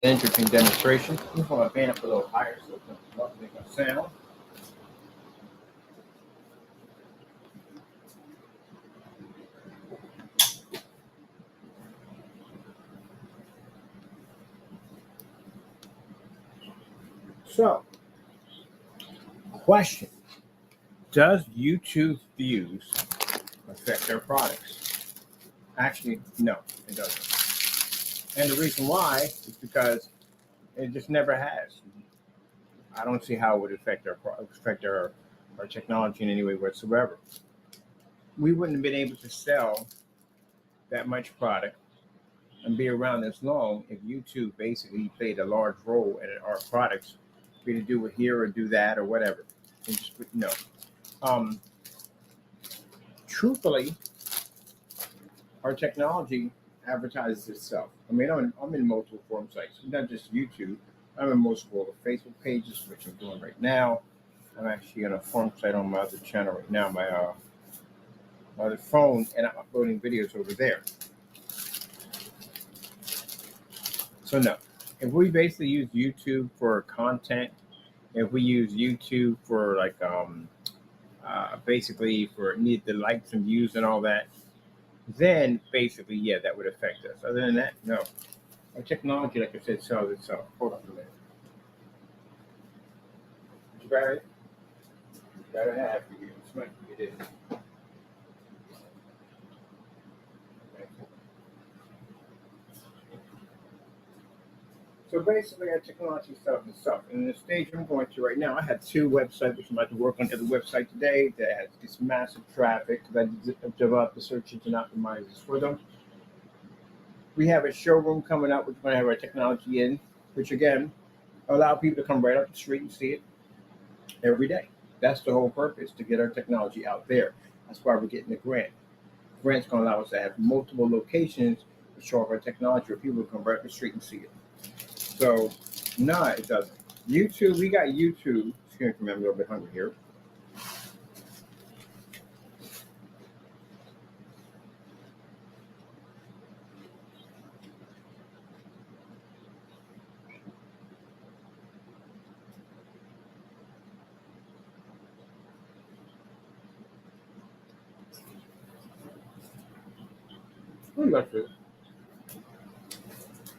Interesting demonstration. I'm going to fan up a little higher so it doesn't make a sound. So, question. Does YouTube views affect their products? Actually, no, it doesn't. And the reason why is because it just never has. I don't see how it would affect our technology in any way whatsoever. We wouldn't have been able to sell that much product and be around this long if YouTube basically played a large role in our products, be to do it here or do that or whatever. And just no. Um, Truthfully, our technology advertises itself. I mean, I'm in multiple forum sites, not just YouTube. I'm in multiple Facebook pages, which I'm doing right now. I'm actually on a forum site on my other channel right now, my other phone, and I'm uploading videos over there. So no, if we basically use YouTube for content, if we use YouTube for like basically for need the likes and views and all that, then basically yeah, that would affect us. Other than that, no. Our technology, like I said, sells itself. Hold on a minute. You gotta have for you. It's meant to be this. So basically, our technology sells itself. And the stage I'm going to right now, I had two websites, which I'm about to work on the other website today that has this massive traffic because I developed the search engine optimizers for them. We have a showroom coming up, which we're going to have our technology in, which again, allow people to come right up the street and see it every day. That's the whole purpose, to get our technology out there. That's why we're getting the grant. The grant's going to allow us to have multiple locations to show off our technology where people come right up the street and see it. So, no, it doesn't. YouTube, we got YouTube. Excuse me, I'm a little bit hungry here.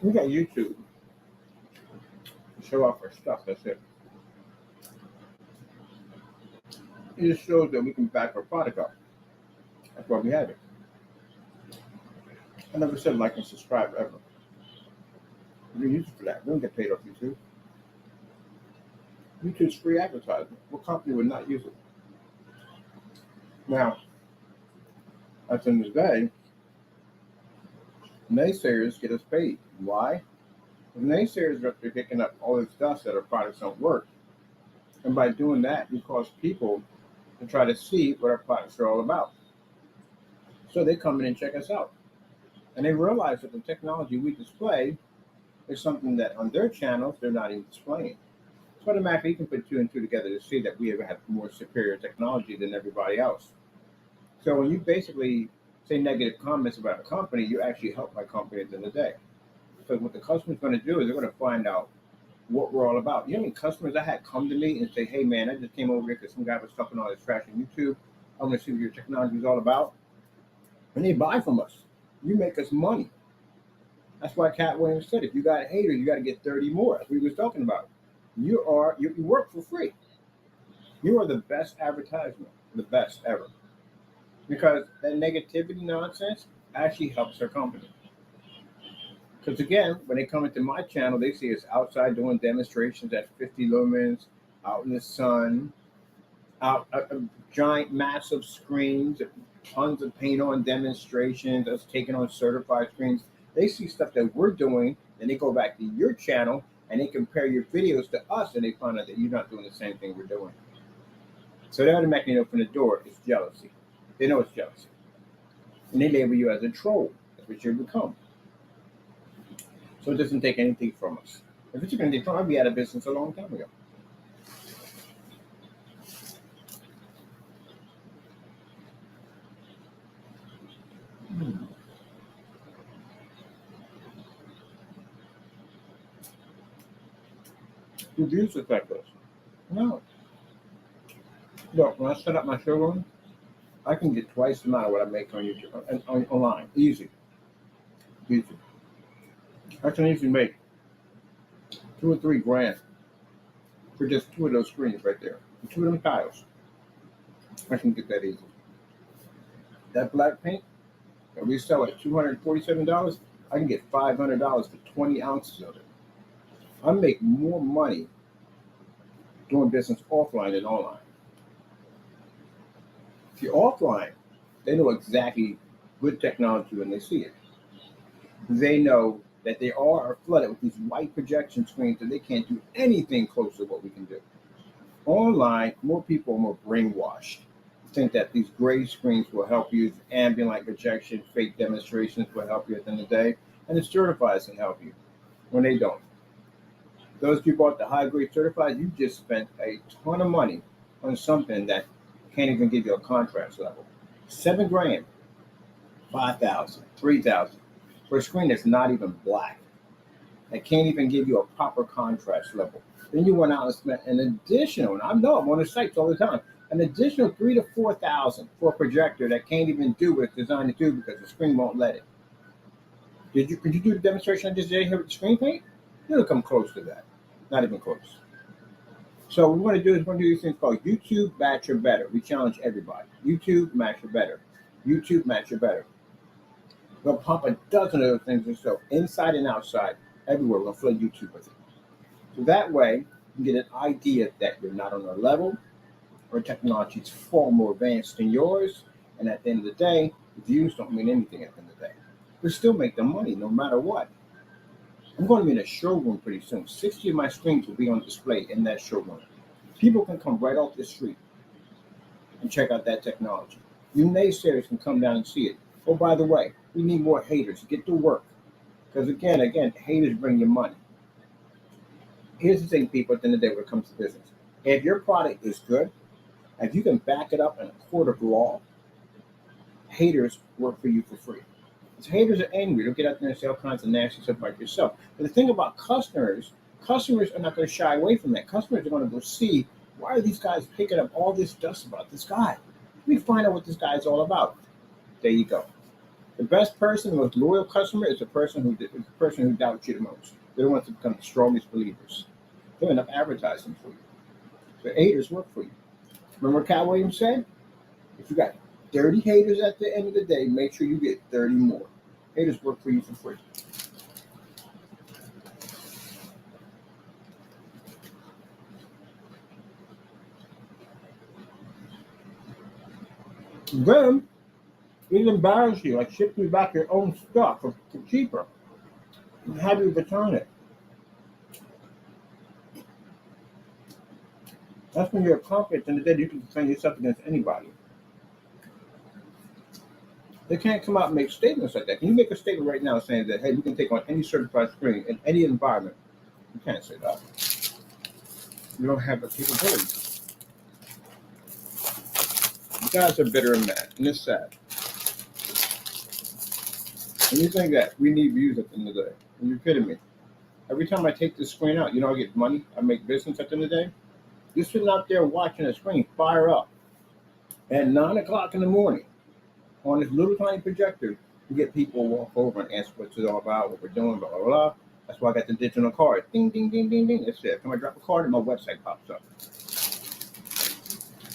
We got YouTube to show off our stuff. That's it. It just shows that we can back our product up. That's why we have it. I never said like and subscribe ever. We use it for that. We don't get paid off YouTube. YouTube's free advertising. What company would not use it? Now, at the end of the day, naysayers get us paid. Why? The naysayers are up there picking up all this stuff that our products don't work. And by doing that, we cause people to try to see what our products are all about. So they come in and check us out. And they realize that the technology we display is something that on their channels they're not even displaying. So automatically you can put two and two together to see that we have more superior technology than everybody else. So when you basically say negative comments about a company, you actually help my company at the end of the day. So what the customer's going to do is they're going to find out what we're all about. You know how many customers I had come to me and say, hey man, I just came over here because some guy was talking all this trash on YouTube. I want to see what your technology is all about. And they buy from us. You make us money. That's why Cat Williams said, if you got a hater, you got to get 30 more. That's what we was talking about. You work for free. You are the best advertisement, the best ever. Because that negativity nonsense actually helps their company. Because again, when they come into my channel, they see us outside doing demonstrations at 50 lumens, out in the sun, out giant, massive screens, tons of paint on demonstrations, us taking on certified screens. They see stuff that we're doing, and they go back to your channel and they compare your videos to us, and they find out that you're not doing the same thing we're doing. So they automatically open the door. It's jealousy. They know it's jealousy. And they label you as a troll. That's what you become. So it doesn't take anything from us. If it's going to take, I'd be out of business a long time ago. Reviews affect us. No. Look, when I set up my showroom, I can get twice the amount of what I make on YouTube and online. Easy. Easy. I can easily make 2 or 3 grand for just 2 of those screens right there. 2 of them tiles. I can get that easy. That black paint that we sell at $247, I can get $500 for 20 ounces of it. I make more money doing business offline than online. If you're offline, they know exactly good technology when they see it. They know that they are flooded with these white projection screens that they can't do anything close to what we can do. Online, more people are more brainwashed. Think that these gray screens will help you, ambient light projection, fake demonstrations will help you at the end of the day, and the certifieds can help you when they don't. Those of you bought the high grade certified, you just spent a ton of money on something that can't even give you a contrast level. 7 grand, 5,000, 3,000 for a screen that's not even black. That can't even give you a proper contrast level. Then you went out and spent an additional, and I know I'm on the sites all the time, an additional 3,000 to 4,000 for a projector that can't even do what it's designed to do because the screen won't let it. Could you do the demonstration I just did here with the screen paint? It'll come close to that. Not even close. So what we're going to do is we're going to do these things called YouTube match or better. We challenge everybody. YouTube match or better. YouTube match or better. We'll pump a dozen of those things or so, inside and outside, everywhere. We'll flood YouTube with it. So that way, you get an idea that you're not on their level, or technology is far more advanced than yours, and at the end of the day, views don't mean anything at the end of the day. We still make the money no matter what. I'm going to be in a showroom pretty soon. 60 of my screens will be on display in that showroom. People can come right off the street and check out that technology. You naysayers can come down and see it. Oh, by the way, we need more haters. Get to work. Because again, haters bring you money. Here's the thing, people, at the end of the day, when it comes to business. If your product is good, if you can back it up in a court of law, haters work for you for free. Because haters are angry. They'll get out there and say all kinds of nasty stuff about yourself. But the thing about customers are not going to shy away from that. Customers are going to go see, why are these guys picking up all this dust about this guy? Let me find out what this guy is all about. There you go. The best person, the most loyal customer is the person who doubts you the most. They're the ones that become the strongest believers. They'll end up advertising for you. The haters work for you. Remember what Cat Williams said? If you got 30 haters at the end of the day, make sure you get 30 more. Haters work for you for free. Then, it'll embarrass you, like ship you back your own stuff for cheaper and have you return it. That's when you're confident in the day you can defend yourself against anybody. They can't come out and make statements like that. Can you make a statement right now saying that, hey, we can take on any certified screen in any environment? You can't say that. You don't have the capability. You guys are bitter and mad, and it's sad. And you think that we need views at the end of the day. Are you kidding me? Every time I take this screen out, I get money. I make business at the end of the day. You're sitting out there watching a screen fire up at 9 o'clock in the morning on this little tiny projector. You get people walk over and ask what's it all about, what we're doing, blah, blah, blah. That's why I got the digital card. Ding, ding, ding, ding, ding. That's it. Come I drop a card and my website pops up.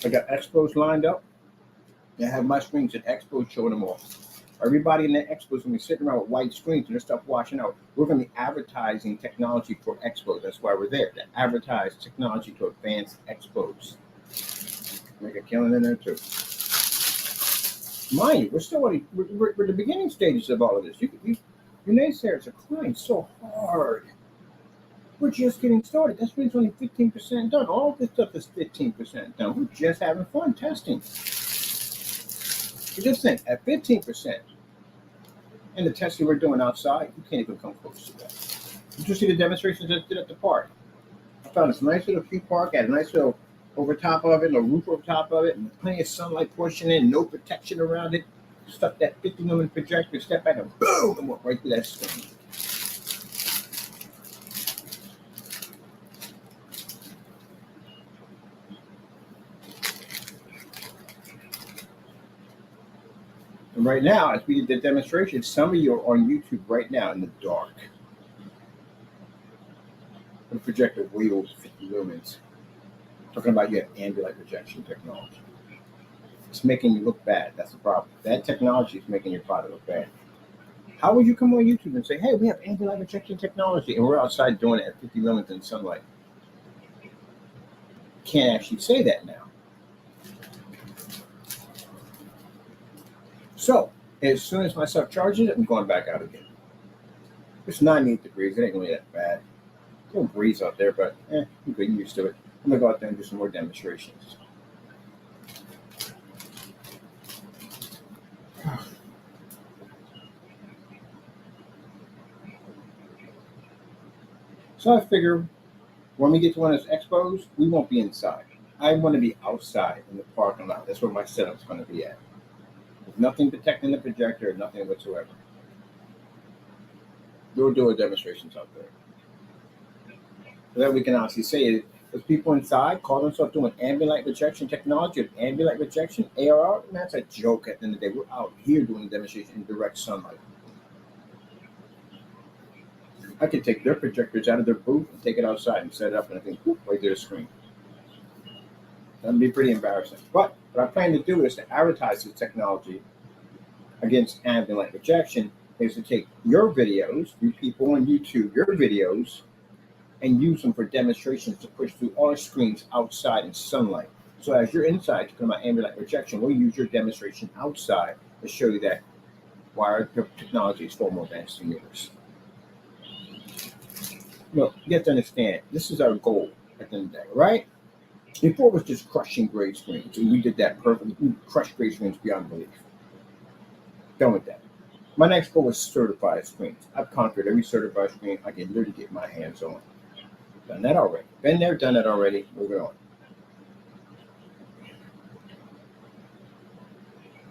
I got expos lined up. I have my screens at expos showing them off. Everybody in the expos going to be sitting around with white screens and their stuff washing out. We're going to be advertising technology for expos. That's why we're there, to advertise technology to advance expos. Make a killing in there too. Mind you, we're still we're the beginning stages of all of this. You naysayers are crying so hard. We're just getting started. That's when it's only 15% done. All this stuff is 15% done. We're just having fun testing. Just think, at 15%, and the testing we're doing outside, you can't even come close to that. Did you see the demonstrations that I did at the park? I found this nice little tree park, had a nice little over top of it, a roof over top of it, and plenty of sunlight pushing in, no protection around it. Stuck that 50-lumen projector, step back, and boom, and went right through that screen. right now, as we did the demonstration, some of you are on YouTube right now in the dark. The projector way over 50 lumens. Talking about you have ambient projection technology. It's making you look bad. That's the problem. That technology is making your product look bad. How would you come on YouTube and say, hey, we have ambient projection technology, and we're outside doing it at 50 lumens in sunlight? Can't actually say that now. So, as soon as my stuff charges it, I'm going back out again. It's 98 degrees. It ain't really that bad. It's a little breeze out there, but I'm getting used to it. I'm going to go out there and do some more demonstrations. So I figure when we get to one of those expos, we won't be inside. I want to be outside in the parking lot. That's where my setup's going to be at. There's nothing protecting the projector, nothing whatsoever. We'll do our demonstrations out there. So that we can honestly say it. There's people inside call themselves doing ambient light projection technology, or ambient light projection, ARR. And that's a joke at the end of the day. We're out here doing demonstration in direct sunlight. I could take their projectors out of their booth and take it outside and set it up, and I think, whoop, right there's a screen. That'd be pretty embarrassing. But what I plan to do is to advertise this technology against ambient light projection is to take your videos, you people on YouTube, your videos, and use them for demonstrations to push through our screens outside in sunlight. So as you're inside talking about ambient light projection, we'll use your demonstration outside to show you that why our technology is far more advanced than yours. Look, you have to understand, this is our goal at the end of the day, right? Before it was just crushing gray screens, and we did that perfectly. We crushed gray screens beyond belief. Done with that. My next goal was certified screens. I've conquered every certified screen I can literally get my hands on. Done that already. Been there, done that already. Moving on.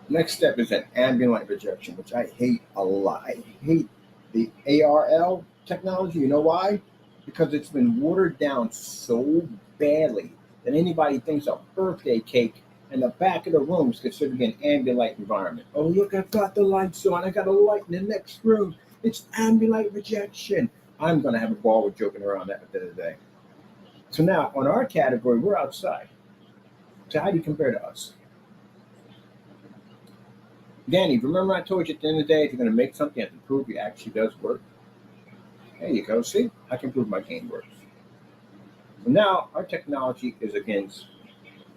Next step is an ambient light projection, which I hate a lot. I hate the ARL technology. You know why? Because it's been watered down so badly that anybody thinks a birthday cake in the back of the room is considered to be an ambient light environment. Oh, look, I've got the lights on. I got a light in the next room. It's ambient light projection. I'm going to have a ball with joking around that at the end of the day. So now, on our category, we're outside. So how do you compare to us? Danny, remember I told you at the end of the day, if you're going to make something, you have to prove it actually does work. There you go. See, I can prove my game works. So now our technology is against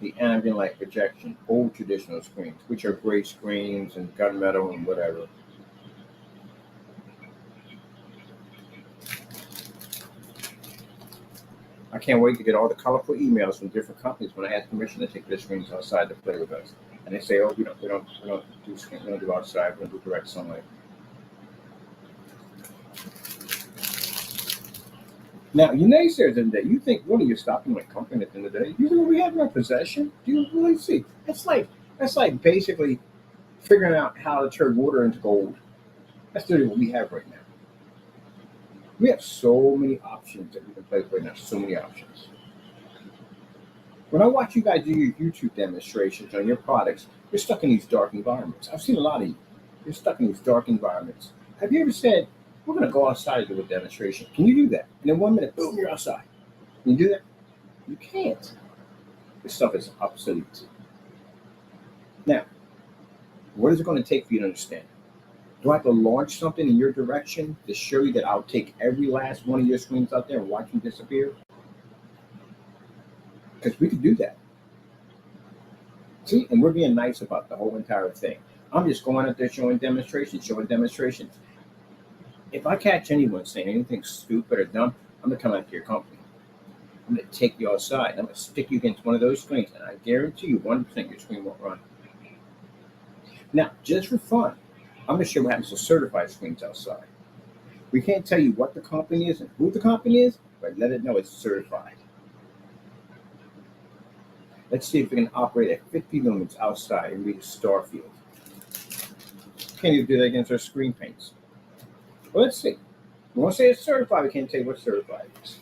the ambient light projection, old traditional screens, which are gray screens and gunmetal and whatever. I can't wait to get all the colorful emails from different companies when I ask permission to take their screens outside to play with us. And they say, oh, we don't do screen, we don't do outside, we don't do direct sunlight. Now, you naysayers in there, you think, what are you stopping my company at the end of the day? You know what we have in our possession? Do you really see? That's like basically figuring out how to turn water into gold. That's literally what we have right now. We have so many options that we can play with right now, so many options. When I watch you guys do your YouTube demonstrations on your products, you're stuck in these dark environments. I've seen a lot of you. You're stuck in these dark environments. Have you ever said, we're going to go outside and do a demonstration? Can you do that? And in 1 minute, boom, you're outside. Can you do that? You can't. This stuff is obsolete. Now, what is it going to take for you to understand? Do I have to launch something in your direction to show you that I'll take every last one of your screens out there and watch them disappear? Because we could do that. See, and we're being nice about the whole entire thing. I'm just going out there showing demonstrations. If I catch anyone saying anything stupid or dumb, I'm going to come out to your company. I'm going to take you outside. I'm going to stick you against one of those screens, and I guarantee you 1% your screen won't run. Now, just for fun, I'm going to show you what happens to certified screens outside. We can't tell you what the company is and who the company is, but let it know it's certified. Let's see if we can operate at 50 lumens outside and read a star field. Can't even do that against our screen paints. Well, let's see. We want to say it's certified. We can't tell you what certified is.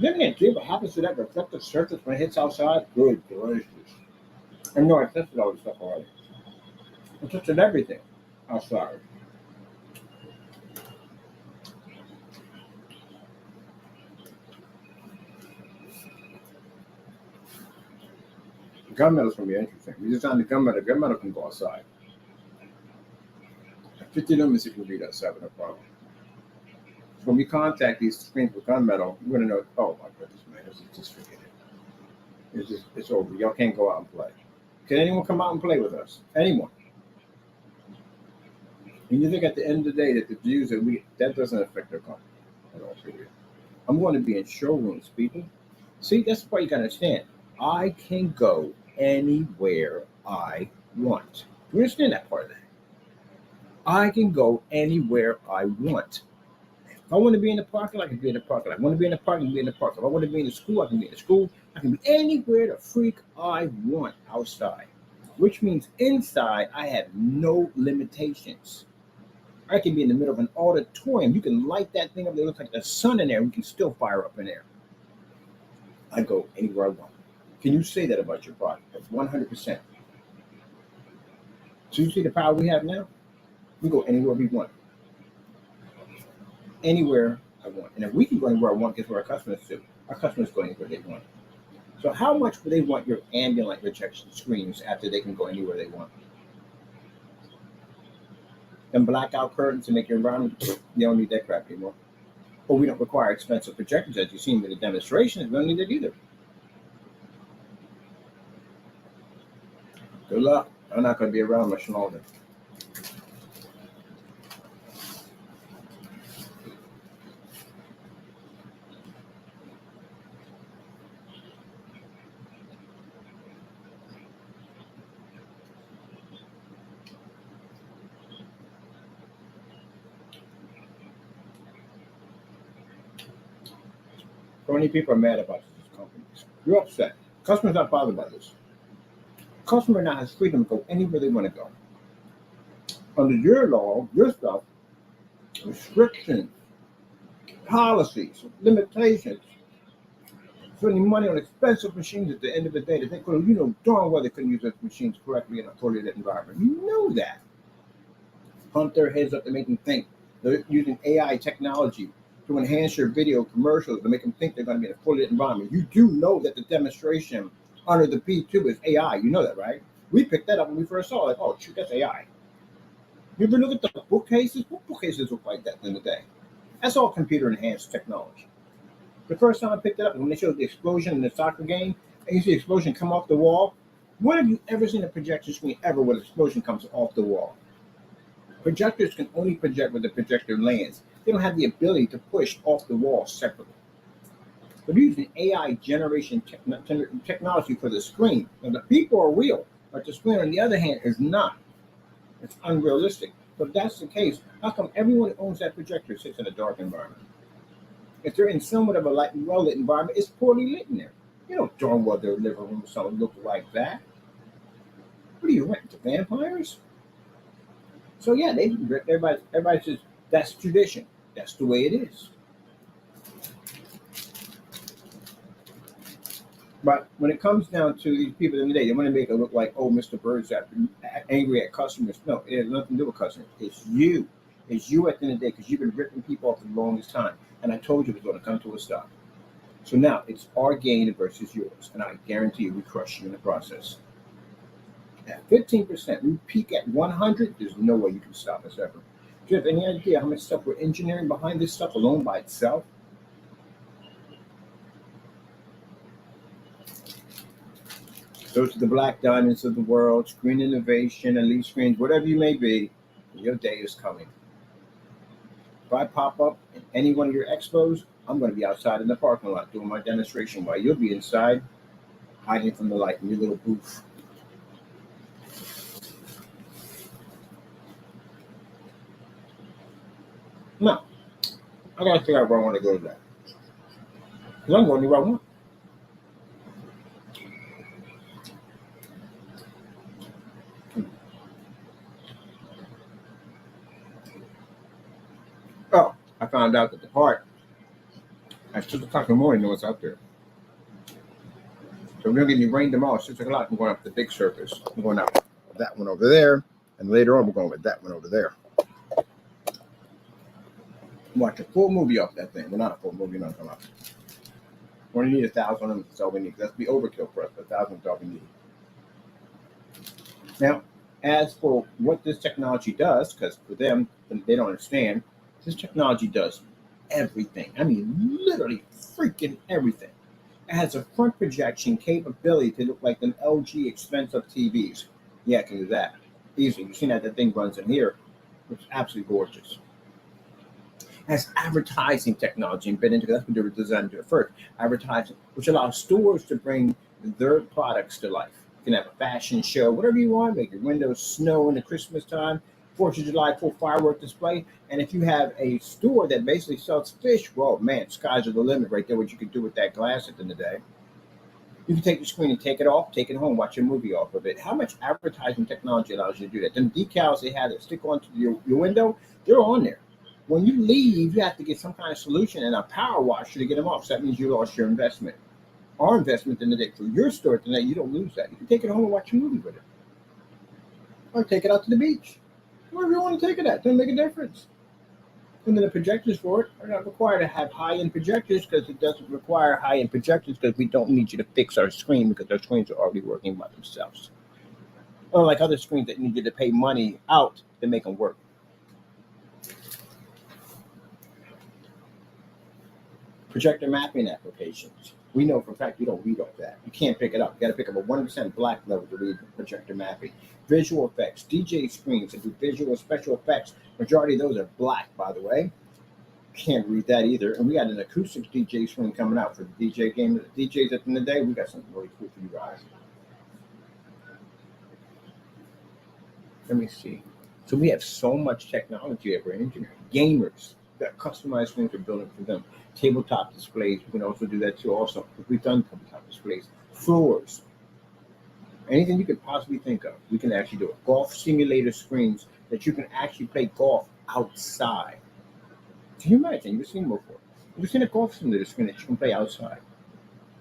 Then again, see what happens to that reflective surface when it hits outside? Good gracious. I know I tested all this stuff already. I tested everything outside. Gunmetal's going to be interesting. We designed the gunmetal can go outside. 50 lumens it can read outside with no problem. So when we contact these screens with gunmetal, we're going to know, oh my goodness, man, this is just forget it. It's over. Y'all can't go out and play. Can anyone come out and play with us? Anyone? And you think at the end of the day that the views that doesn't affect their company at all, period. I'm going to be in showrooms, people. See, that's why you got to understand. I can go anywhere I want. Do you understand that part of that? I can go anywhere I want. If I want to be in the parking lot, I can be in the parking lot. If I want to be in the park, I can be in the park. If I want to be in the school, I can be in the school. I can be anywhere the freak I want outside, which means inside I have no limitations. I can be in the middle of an auditorium. You can light that thing up. It looks like the sun in there. We can still fire up in there. I go anywhere I want. Can you say that about your product? That's 100%. So you see the power we have now? We go anywhere we want. Anywhere I want. And if we can go anywhere I want, guess where our customers do? Our customers go anywhere they want. So how much would they want your ambient light rejection screens after they can go anywhere they want? Them blackout curtains to make your environment, they don't need that crap anymore. Or we don't require expensive projectors, as you've seen with the demonstrations. We don't need that either. Good luck. I'm not going to be around much longer. So many people are mad about these companies. You're upset. Customer's not bothered by this. Customer now has freedom to go anywhere they want to go. Under your law, your stuff, restrictions, policies, limitations, spending money on expensive machines at the end of the day that they could, darn well they couldn't use those machines correctly in a totally lit environment. You know that. Pump their heads up to make them think. They're using AI technology to enhance your video commercials to make them think they're going to be in a fully lit environment. You do know that the demonstration under the P2 is AI. You know that, right? We picked that up when we first saw it. Oh, shoot, that's AI. You ever look at the bookcases? What bookcases look like that in the day? That's all computer enhanced technology. The first time I picked it up, when they showed the explosion in the soccer game, and you see the explosion come off the wall, when have you ever seen a projection screen ever where the explosion comes off the wall? Projectors can only project where the projector lands. They don't have the ability to push off the wall separately. They're using AI generation technology for the screen. Now, the people are real, but the screen, on the other hand, is not. It's unrealistic. So if that's the case, how come everyone who owns that projector sits in a dark environment? If they're in somewhat of a light and well-lit environment, it's poorly lit in there. You don't darn well their living room or something look like that. What are you renting to vampires? So yeah, everybody says that's tradition. That's the way it is. But when it comes down to these people in the day, they want to make it look like, oh, Mr. Bird's angry at customers. No, it has nothing to do with customers. It's you. It's you at the end of the day because you've been ripping people off for the longest time. And I told you it was going to come to a stop. So now it's our gain versus yours. And I guarantee you we crush you in the process. At 15%, we peak at 100, there's no way you can stop us ever. Do you have any idea how much stuff we're engineering behind this stuff alone by itself? Those are the black diamonds of the world, screen innovation, elite screens, whatever you may be, your day is coming. If I pop up in any one of your expos, I'm going to be outside in the parking lot doing my demonstration while you'll be inside hiding from the light in your little booth. No, I got to figure out where I want to go to that. Because I'm going where I want. Oh, I found out that the part At 6 o'clock in the morning, know what's out there. So we're going to get any rain tomorrow. 6 o'clock, I'm going up the big surface. I'm going up that one over there. And later on, we're going with that one over there. Watch a full movie off that thing. Well, not a full movie, not come up. We only need 1,000 of them. That's all we need. That's be overkill for us, but 1,000 is all we need. Now, as for what this technology does, because for them, they don't understand, this technology does everything. I mean, literally freaking everything. It has a front projection capability to look like them LG expensive TVs. Yeah, it can do that easily. You've seen that the thing runs in here, which is absolutely gorgeous. It has advertising technology embedded into it. That's what they were designed to do at first. Advertising, which allows stores to bring their products to life. You can have a fashion show, whatever you want, make your windows snow in the Christmas time, 4th of July, full firework display. And if you have a store that basically sells fish, well, man, skies are the limit right there, what you can do with that glass at the end of the day. You can take the screen and take it off, take it home, watch a movie off of it. How much advertising technology allows you to do that? Them decals they have that stick onto your window, they're on there. When you leave, you have to get some kind of solution and a power washer to get them off. So that means you lost your investment. Our investment in the day for your store tonight, you don't lose that. You can take it home and watch a movie with it. Or take it out to the beach. Wherever you want to take it at, doesn't make a difference. And then the projectors for it are not required to have high-end projectors because it doesn't require high-end projectors because we don't need you to fix our screen because our screens are already working by themselves. Unlike other screens that need you to pay money out to make them work. Projector mapping applications. We know for a fact you don't read off that. You can't pick it up. You got to pick up a 1% black level to read projector mapping. Visual effects. DJ screens that do visual special effects. Majority of those are black, by the way. Can't read that either. And we got an acoustic DJ screen coming out for the DJ game. The DJs at the end of the day, we got something really cool for you guys. Let me see. So we have so much technology that we're engineering. Gamers. We've got customized screens we're building for them. Tabletop displays. We can also do that too. Also, we've done tabletop displays. Floors. Anything you could possibly think of, we can actually do it. Golf simulator screens that you can actually play golf outside. Can you imagine? You've seen them before. You've seen a golf simulator screen that you can play outside.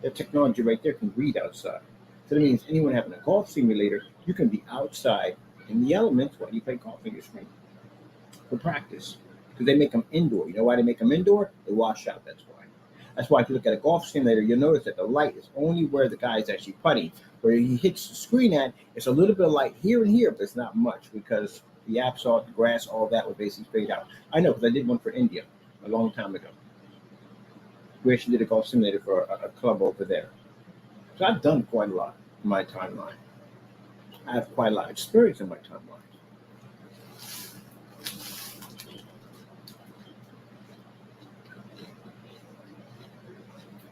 That technology right there can read outside. So that means anyone having a golf simulator, you can be outside in the elements while you play golf on your screen for practice. Because they make them indoor. You know why they make them indoor? They wash out, that's why. That's why if you look at a golf simulator, you'll notice that the light is only where the guy is actually putting. Where he hits the screen at, it's a little bit of light here and here, but it's not much because the asphalt, the grass, all that would basically fade out. I know because I did one for India a long time ago. We actually did a golf simulator for a club over there. So I've done quite a lot in my timeline. I have quite a lot of experience in my timeline.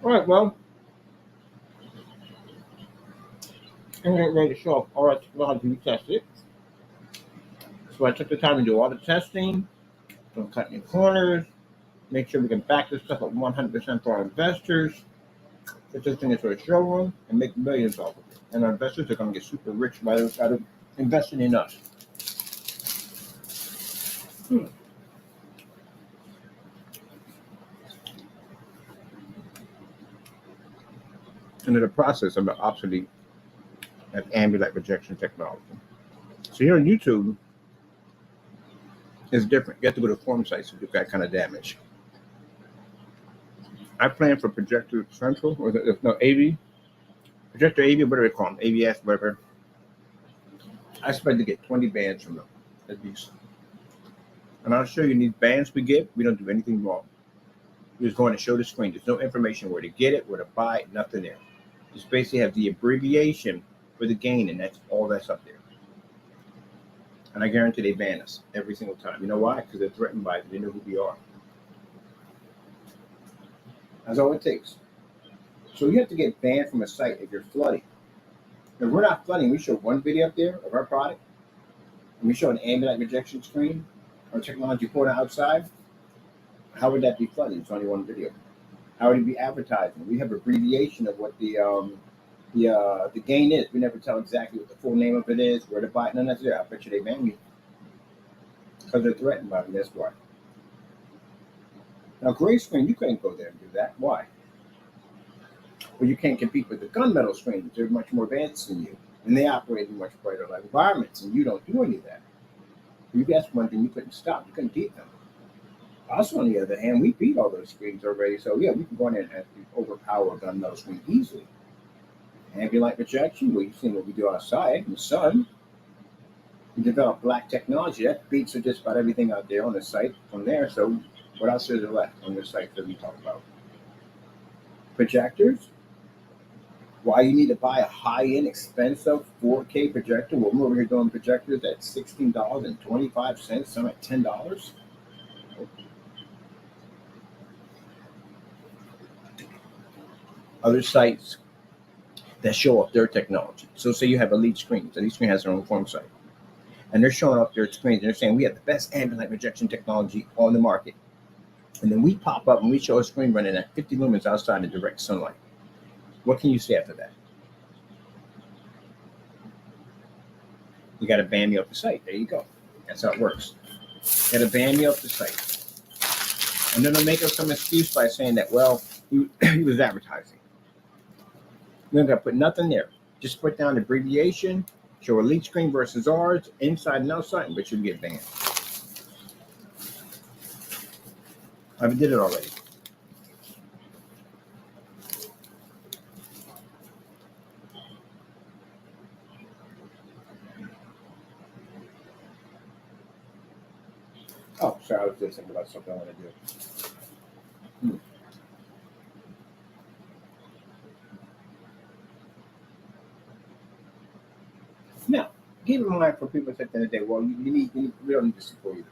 All right, well, I'm getting ready to show off all our technology we tested. So I took the time to do all the testing, don't cut any corners, make sure we can back this stuff up 100% for our investors, put this thing into a showroom, and make millions off of it. And our investors are going to get super rich by investing in us. And in the process of the obsolete of ambient projection technology. So here on YouTube, it's different. You have to go to forum sites if you've got kind of damage. I plan for Projector Central, or no, AV, Projector AV, whatever they call them, AVS, whatever. I expect to get 20 bands from them, at least. And I'll show you these bands we get, we don't do anything wrong. We're just going to show the screen. There's no information where to get it, where to buy it, nothing there. Just basically have the abbreviation for the gain, and that's all that's up there. And I guarantee they ban us every single time. You know why? Because they're threatened by it. They know who we are. That's all it takes. So you have to get banned from a site if you're flooding. If we're not flooding, we show one video up there of our product, and we show an ambient projection screen or technology port outside, how would that be flooding? It's only one video. How would it be advertising? We have abbreviation of what the gain is. We never tell exactly what the full name of it is, where to buy it. None of that's there. I bet you they ban me because they're threatened by me. That's why. Now, gray screen, you couldn't go there and do that. Why? Well, you can't compete with the gunmetal screens. They're much more advanced than you, and they operate in much brighter light environments, and you don't do any of that. That's one thing you couldn't stop. You couldn't beat them. Us, on the other hand, we beat all those screens already. So yeah, we can go in there and overpower a gunmetal screen easily. Ambient light projection, well, you've seen what we do outside in the sun. We develop black technology that beats just about everything out there on the site from there. So what else is there left on the site that we talk about? Projectors. Why you need to buy a high-end, expensive 4K projector? Well, we're over here doing projectors at $16.25, some at $10. Other sites that show off their technology. So say you have Elite Screens. Elite Screen has their own form site. And they're showing off their screens. And they're saying we have the best ambient light projection technology on the market. And then we pop up and we show a screen running at 50 lumens outside in direct sunlight. What can you say after that? You got to ban me off the site. There you go. That's how it works. You got to ban me off the site. And then they'll make up some excuse by saying that, well, he was advertising. You're not going to put nothing there. Just put down the abbreviation, show Elite Screen versus ours, inside and outside, but you'll get banned. I did it already. Oh, sorry, I was just thinking about something I want to do. Now, keep in mind for people at the end of the day, well, we don't need to support you.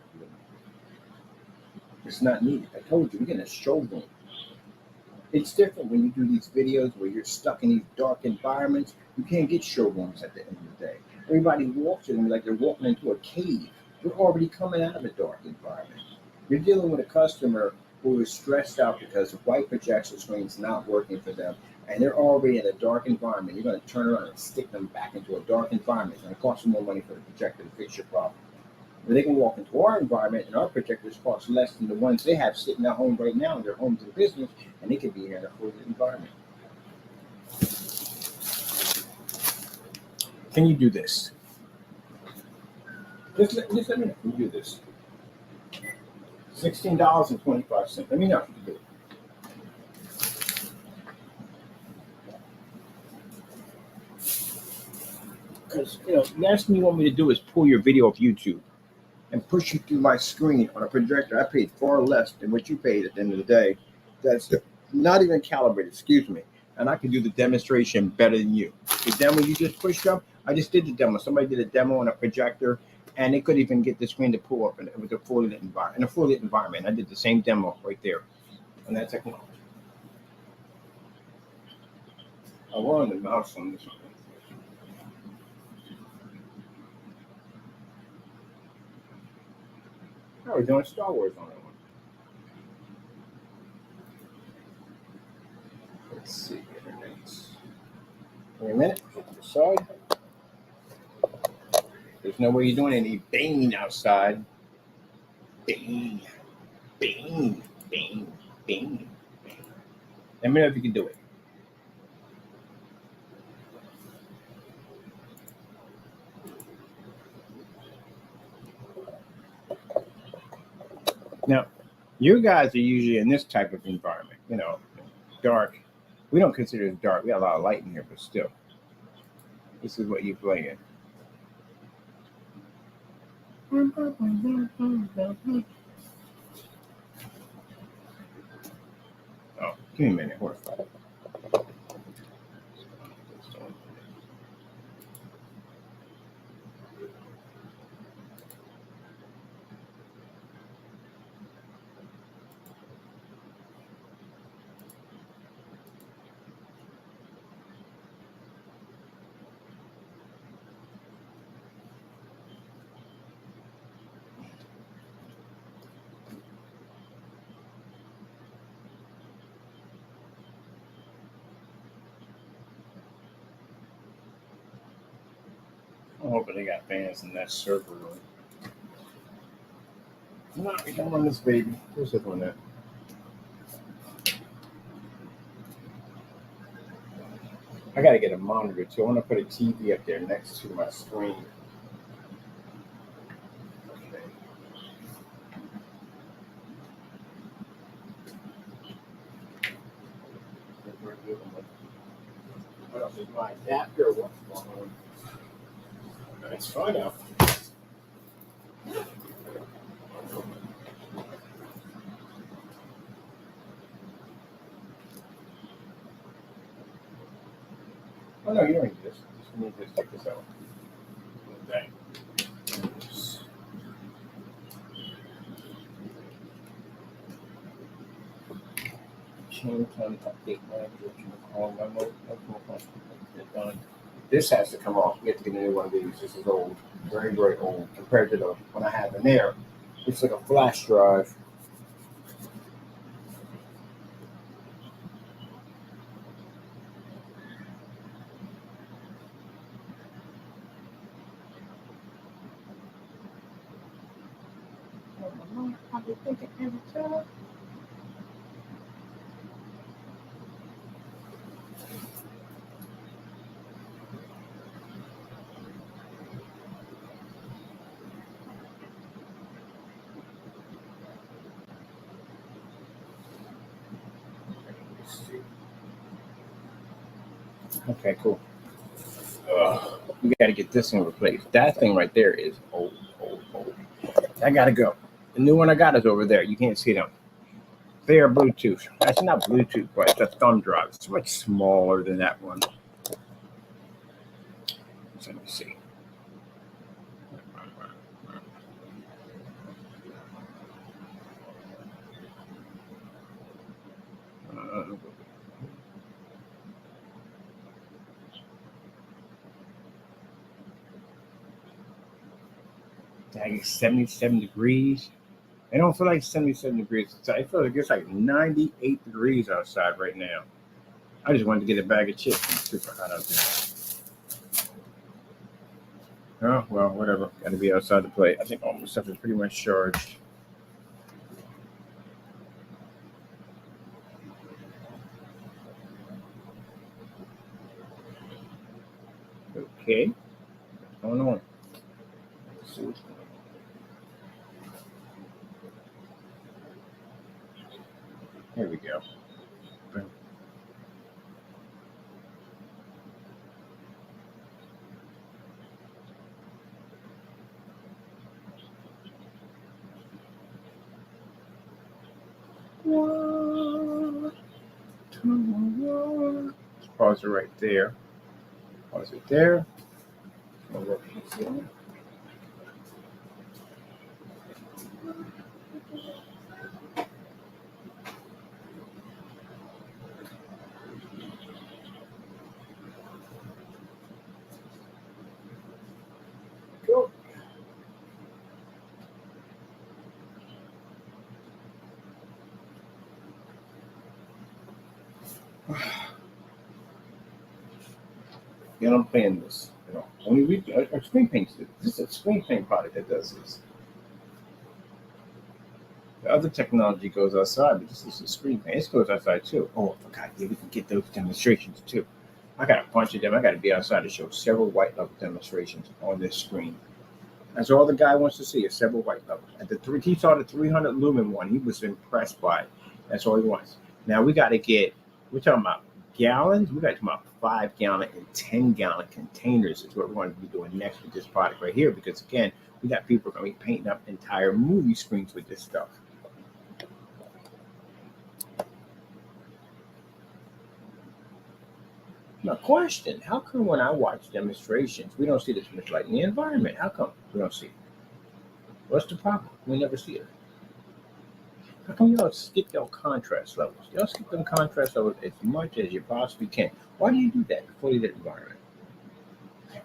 It's not needed. I told you, we're getting a showroom. It's different when you do these videos where you're stuck in these dark environments. You can't get showrooms at the end of the day. Everybody walks in like they're walking into a cave. You're already coming out of a dark environment. You're dealing with a customer who is stressed out because the white projection screen's not working for them, and they're already in a dark environment. You're going to turn around and stick them back into a dark environment. It's going to cost them more money for the projector to fix your problem. But they can walk into our environment, and our projectors cost less than the ones they have sitting at home right now in their homes and business, and they can be in a full environment. Can you do this? Just let me know. Can you do this? $16.25. Let me know if you can do it. Because, the last thing you want me to do is pull your video off YouTube and push you through my screen on a projector. I paid far less than what you paid at the end of the day. That's not even calibrated, excuse me. And I can do the demonstration better than you. The demo you just pushed up, I just did the demo. Somebody did a demo on a projector, and they couldn't even get the screen to pull up with a fully lit environment. I did the same demo right there on that technology. We're on the mouse on this one. Oh, we're doing Star Wars on that one. Let's see. Wait a minute. Get to the side. There's no way you're doing any bang outside. Bang. Bang. Bang. Bang. Bang. Let me know if you can do it. Now, you guys are usually in this type of environment, dark. We don't consider it dark. We have a lot of light in here, but still. This is what you play in. Oh, give me a minute. Hold on. I'm hoping they got fans in that server room. No, we don't run this baby. Where's this one at? I got to get a monitor too. I want to put a TV up there next to my screen. Okay. What else is my adapter? What's going on? Let's find out. Oh no, you don't need this. Just need to take this out. Okay. Change on update manager to call memo. Done. This has to come off. We have to get a new one of these. This is old, very, very old compared to the one I have in there. It's like a flash drive. Okay, cool. We got to get this one replaced. That thing right there is old. I got to go. The new one I got is over there. You can't see them. They are Bluetooth. That's not Bluetooth, but it's a thumb drive. It's much smaller than that one. So let me see. Dang, 77 degrees. I don't feel like 77 degrees outside. I feel like it's like 98 degrees outside right now. I just wanted to get a bag of chips. It's super hot out there. Oh, well, whatever. Got to be outside to play. I think all my stuff is pretty much charged. Okay. What's going on? Let's see what's going on. Here we go. Pause it right there. Pause it there. Go. Yeah, I'm playing this. Only our screen paints do. This is a screen paint product that does this. The other technology goes outside, but this is a screen paint. This goes outside too. Oh, I forgot. Yeah, we can get those demonstrations too. I got a bunch of them. I got to be outside to show several white level demonstrations on this screen. That's all the guy wants to see is several white levels. He saw the 300 lumen one. He was impressed by it. That's all he wants. Now we got to get. We're talking about gallons. We got to talk about 5-gallon and 10-gallon containers. Is what we're going to be doing next with this product right here. Because again, we got people going to be painting up entire movie screens with this stuff. Now, question: how come when I watch demonstrations, we don't see this much light in the environment? How come we don't see it? What's the problem? We never see it. How come y'all skip your contrast levels? Y'all skip them contrast levels as much as you possibly can. Why do you do that for the environment?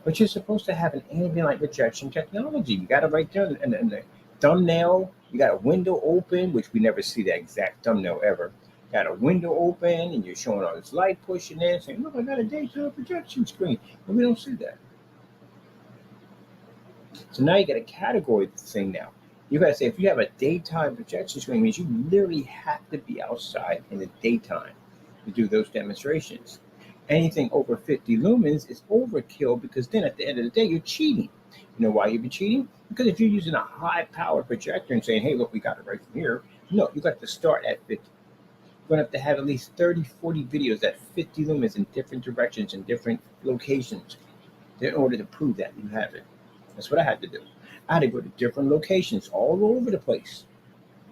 But you're supposed to have an ambient light projection technology. You got it right there in the thumbnail. You got a window open, which we never see that exact thumbnail ever. Got a window open, and you're showing all this light pushing in, saying, "Look, I got a daytime projection screen," and we don't see that. So now you got a category thing now. You got to say if you have a daytime projection screen, it means you literally have to be outside in the daytime to do those demonstrations. Anything over 50 lumens is overkill because then at the end of the day, you're cheating. You know why you'd be cheating? Because if you're using a high power projector and saying, hey, look, we got it right from here, no, you got to start at 50. You're going to have at least 30, 40 videos at 50 lumens in different directions and different locations in order to prove that you have it. That's what I had to do. I had to go to different locations all over the place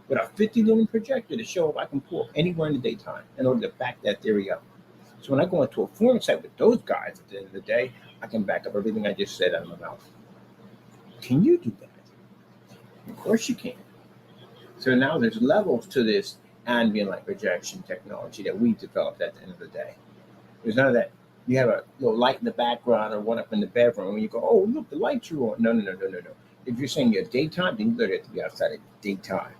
with a 50 lumen projector to show if I can pull up anywhere in the daytime in order to back that theory up. So when I go into a forum site with those guys at the end of the day, I can back up everything I just said out of my mouth. Can you do that? Of course you can. So now there's levels to this ambient light projection technology that we developed at the end of the day. There's none of that. You have a little light in the background or one up in the bedroom and you go, oh, look, the lights are on. No. If you're saying you're daytime, then you literally have to be outside at daytime.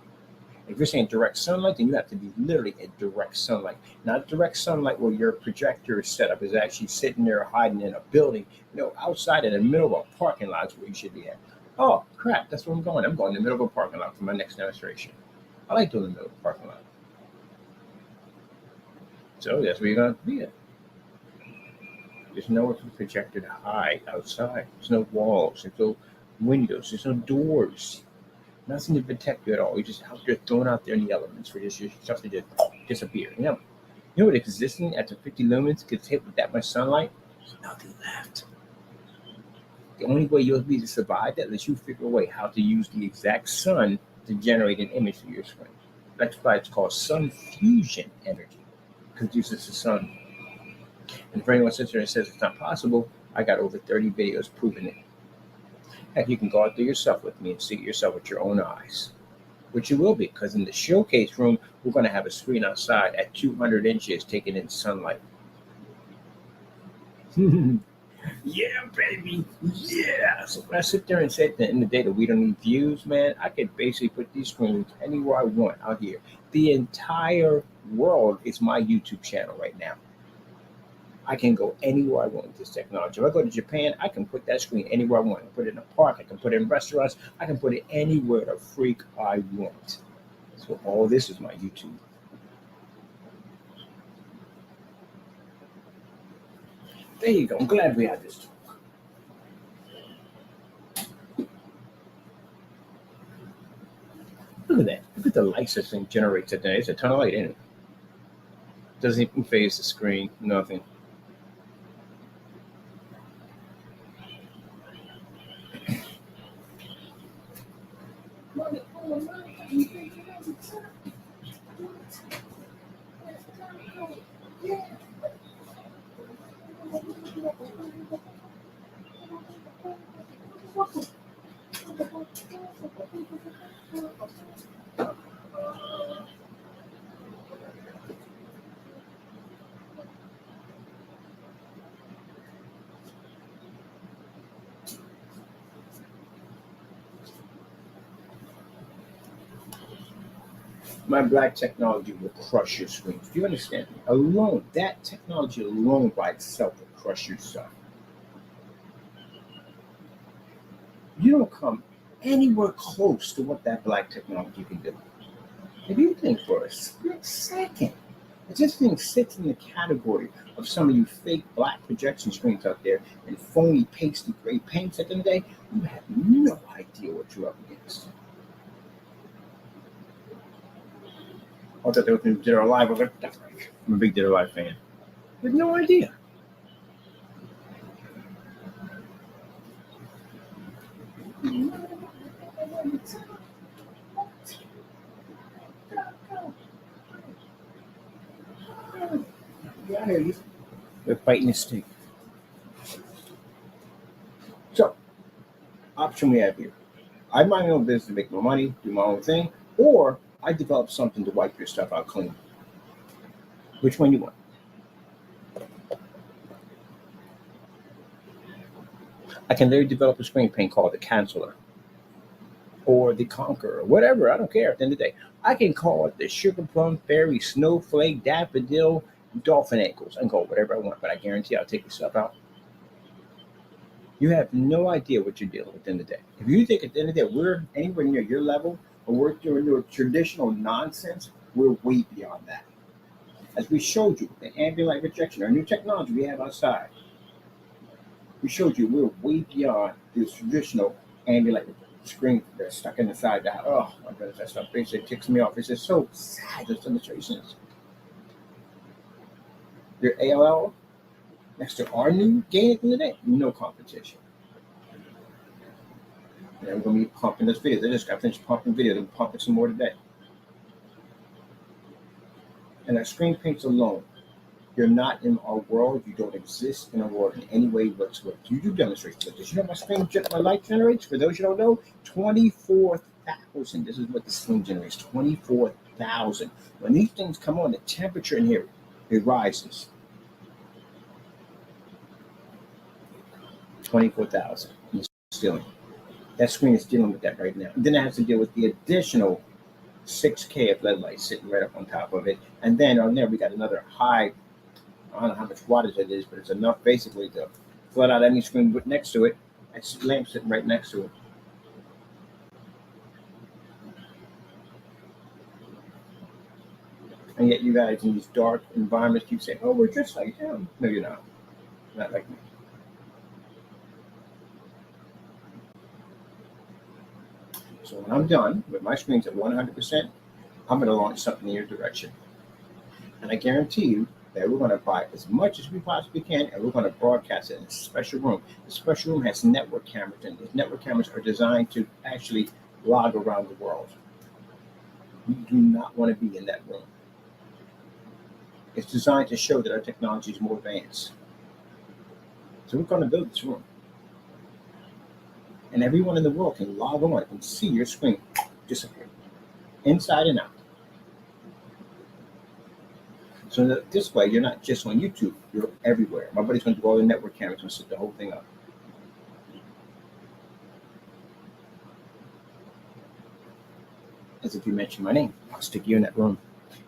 If you're saying direct sunlight, then you have to be literally in direct sunlight. Not direct sunlight where your projector setup is actually sitting there hiding in a building. No, outside in the middle of a parking lot is where you should be at. Oh, crap, that's where I'm going. I'm going in the middle of a parking lot for my next demonstration. I like doing the middle of the parking lot. So that's where you're going to be at. There's nowhere for the projector to hide outside. There's no walls. There's no windows. There's no doors. Nothing to protect you at all. You're just out there thrown out there in the elements for just your stuff to just disappear. You know what existing at the 50 lumens gets hit with that much sunlight? There's nothing left. The only way you'll be to survive that is you figure a way how to use the exact sun to generate an image for your screen. That's why it's called sun fusion energy, because it uses the sun. And for anyone sits there and says it's not possible, I got over 30 videos proving it. Heck, you can go out there yourself with me and see it yourself with your own eyes, which you will be, because in the showcase room, we're going to have a screen outside at 200 inches taking in sunlight. Yeah, baby. Yeah. So when I sit there and say at the end of the day that we don't need views, man, I could basically put these screens anywhere I want out here. The entire world is my YouTube channel right now. I can go anywhere I want with this technology. If I go to Japan, I can put that screen anywhere I want. I can put it in a park. I can put it in restaurants. I can put it anywhere the freak I want. So all this is my YouTube. There you go. I'm glad we had this talk. Look at that. Look at the lights this thing generates today. It's a ton of light, isn't it? Doesn't even phase the screen. Nothing. My black technology will crush your screens. Do you understand me? Alone, that technology alone by itself will crush your stuff. You don't come anywhere close to what that black technology can do. If you think for a split second, that this thing sits in the category of some of you fake black projection screens out there and phony pasty gray paints at the end of the day, you have no idea what you're up against. I thought they were going to Dead or Alive. I was like, I'm a big Dead or Alive fan. I had no idea. Yeah, I hear you. They're biting the stick. So, option we have here. I mind my own business to make my money, do my own thing, or I develop something to wipe your stuff out clean. Which one you want? I can literally develop a screen paint called the Canceller or the Conqueror, whatever. I don't care at the end of the day. I can call it the Sugar Plum Fairy Snowflake Daffodil Dolphin Ankles. I can call it whatever I want, but I guarantee I'll take your stuff out. You have no idea what you're dealing with at the end of the day. If you think at the end of the day we're anywhere near your level or we're doing your traditional nonsense, we're way beyond that. As we showed you, the ambient light rejection, our new technology we have outside, we showed you we're way beyond the traditional ambient light screen that's stuck inside the house. Oh my goodness, that stuff basically ticks me off. It's just so sad, those demonstrations. Your ALL next to our new gain at the end of the day, no competition. And we're going to be pumping this video. They just got finished pumping video. They're pumping some more today. And our screen prints alone, you're not in our world. You don't exist in our world in any way whatsoever. You do demonstrations like this. You know my light generates? For those you don't know, 24,000. This is what the screen generates, 24,000. When these things come on, the temperature in here, it rises. 24,000. That screen is dealing with that right now. And then it has to deal with the additional 6K of LED lights sitting right up on top of it. And then on there, we got another high, I don't know how much wattage it is, but it's enough basically to flood out any screen next to it. It's a lamp sitting right next to it. And yet you guys in these dark environments keep saying, oh, we're just like him. No, you're not. Not like me. So when I'm done with my screens at 100%, I'm going to launch something in your direction. And I guarantee you that we're going to buy as much as we possibly can, and we're going to broadcast it in a special room. The special room has network cameras, and these network cameras are designed to actually log around the world. You do not want to be in that room. It's designed to show that our technology is more advanced. So we're going to build this room. And everyone in the world can log on and see your screen disappear, inside and out. So this way, you're not just on YouTube, you're everywhere. My buddy's going to do all the network cameras and set the whole thing up. As if you mention my name, I'll stick you in that room.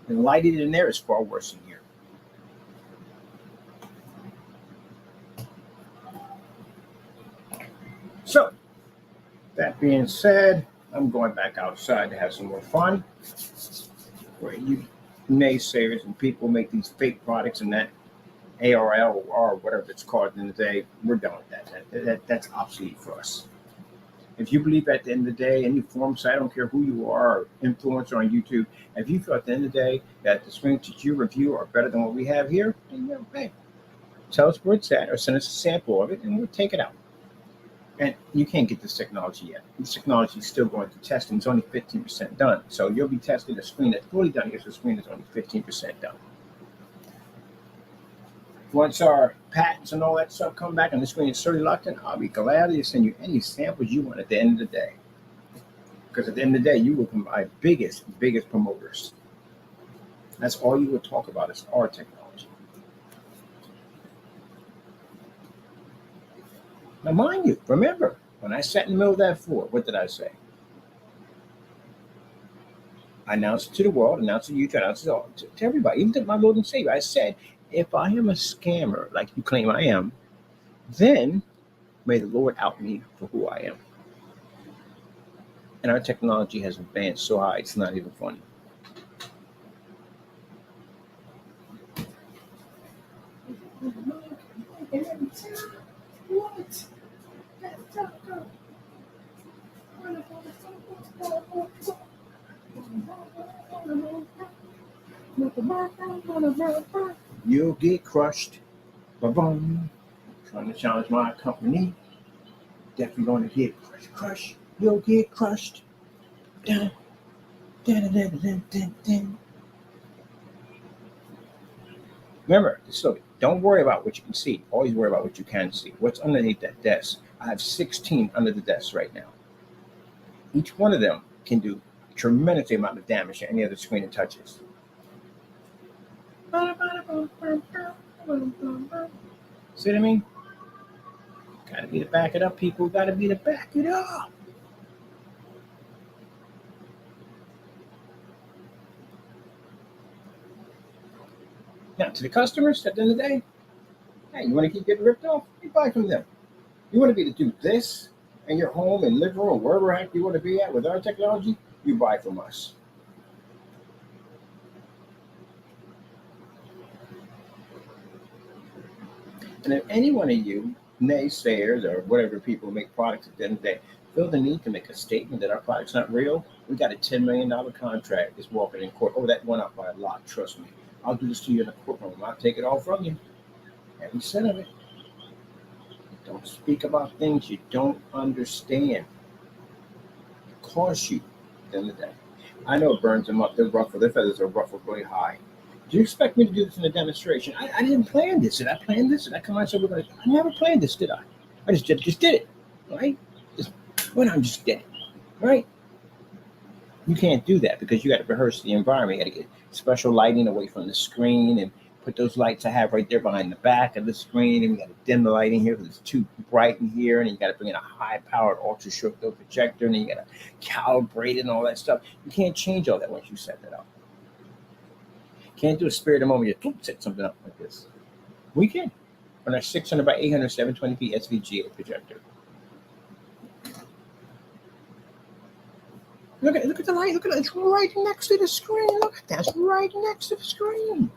And lighting in there is far worse than here. So, that being said, I'm going back outside to have some more fun. Where you naysayers and people make these fake products and that ARL or whatever it's called in the day, we're done with that. That's obsolete for us. If you believe at the end of the day, any forum site, I don't care who you are, or influencer on YouTube, if you feel at the end of the day that the screens that you review are better than what we have here, then hey, tell us where it's at or send us a sample of it and we'll take it out. And you can't get this technology yet. This technology is still going through testing. It's only 15% done. So you'll be testing a screen that's fully done because the screen is only 15% done. Once our patents and all that stuff come back and the screen is certainly locked in, I'll be glad to send you any samples you want at the end of the day. Because at the end of the day, you will be my biggest promoters. That's all you will talk about is our technology. Now, mind you, remember, when I sat in the middle of that floor, what did I say? I announced it to the world, announced it to YouTube, announced it to everybody, even to my Lord and Savior. I said, if I am a scammer, like you claim I am, then may the Lord out me for who I am. And our technology has advanced so high, it's not even funny. What? You'll get crushed. Ba-boom. Trying to challenge my company. Definitely going to get crushed. You'll get crushed. Dun, dun, dun, dun, dun, dun, dun. Remember, so don't worry about what you can see. Always worry about what you can see. What's underneath that desk? I have 16 under the desk right now. Each one of them can do a tremendous amount of damage to any other screen it touches. See what I mean? Gotta be to back it up, people. Gotta be to back it up. Now, to the customers, at the end of the day, hey, you want to keep getting ripped off? You buy from them. You want to be able to do this in your home and living room, wherever heck you want to be at with our technology, you buy from us. And if any one of you naysayers or whatever people who make products at the end of the day feel the need to make a statement that our product's not real, we got a $10 million contract that's walking in court. Oh, that went up by a lot, trust me. I'll do this to you in the courtroom. I'll take it all from you. Every cent of it. Don't speak about things you don't understand. It costs you at the end of the day. I know it burns them up. They're ruffled. Their feathers are ruffled really high. Do you expect me to do this in a demonstration? I didn't plan this. Did I plan this? Did I come on and say we're going to? I never planned this, did I? I just did it, right? I just did it, right? You can't do that because you got to rehearse the environment. You got to get special lighting away from the screen and put those lights I have right there behind the back of the screen. And we got to dim the lighting here because it's too bright in here. And you got to bring in a high-powered ultra-short throw projector, and then you got to calibrate it and all that stuff. You can't change all that once you set that up. Can't do a spirit of the moment. You set something up like this. We can on our 600 by 800 720p SVGA projector. Look at the light. Look at it. It's right next to the screen. Look at that. It's right next to the screen.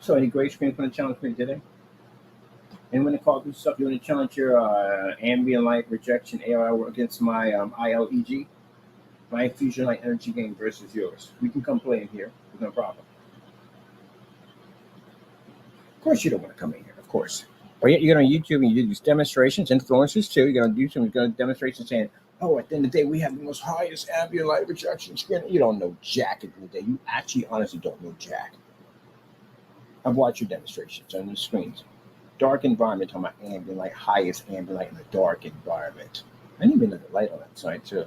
So any gray screens want to challenge me today? And when it calls this up, you want to challenge your ambient light rejection AOI against my ILEG, my infusion light energy gain versus yours. We can come play in here. There's no problem. Of course you don't want to come in here, of course. But yet you get on YouTube and you do these demonstrations, influencers too. You get on YouTube and you go to demonstrations saying, oh, at the end of the day, we have the most highest ambient light rejection screen. You don't know jack at the end of the day. You actually honestly don't know jack. I've watched your demonstrations on the screens. Dark environment, talking about ambient light, highest ambient light in the dark environment. I didn't even know the light on that side too.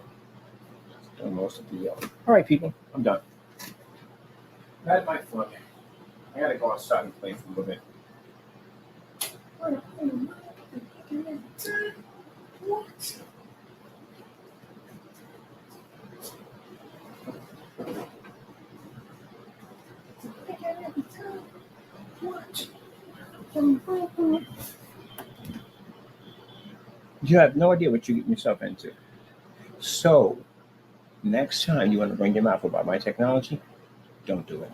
Doing most of the yellow. All right, people, I'm done. I had my fun. I gotta go outside and play for a little bit. What? You have no idea what you get yourself into. So, next time you want to bring your mouth about my technology, don't do it.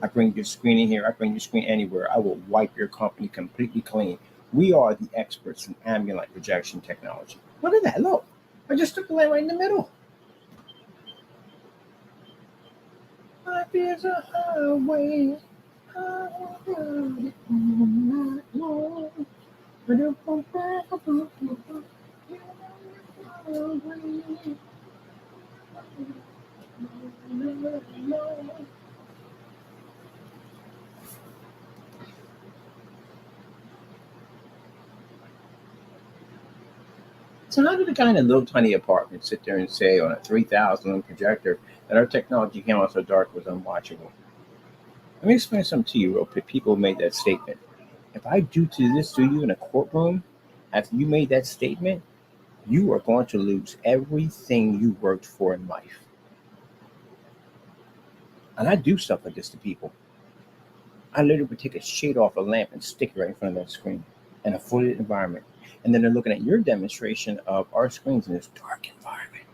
I bring your screen in here. I bring your screen anywhere. I will wipe your company completely clean. We are the experts in ambient light projection technology. Look at that. Look. I just took the light right in the middle. Life is a highway. I ride it all night long. So how did a guy in a little tiny apartment sit there and say on a 3,000 projector that our technology came out so dark it was unwatchable? Let me explain something to you real quick. People made that statement. If I do this to you in a courtroom, after you made that statement, you are going to lose everything you worked for in life. And I do stuff like this to people. I literally would take a shade off a lamp and stick it right in front of that screen in a flooded environment. And then they're looking at your demonstration of our screens in this dark environment,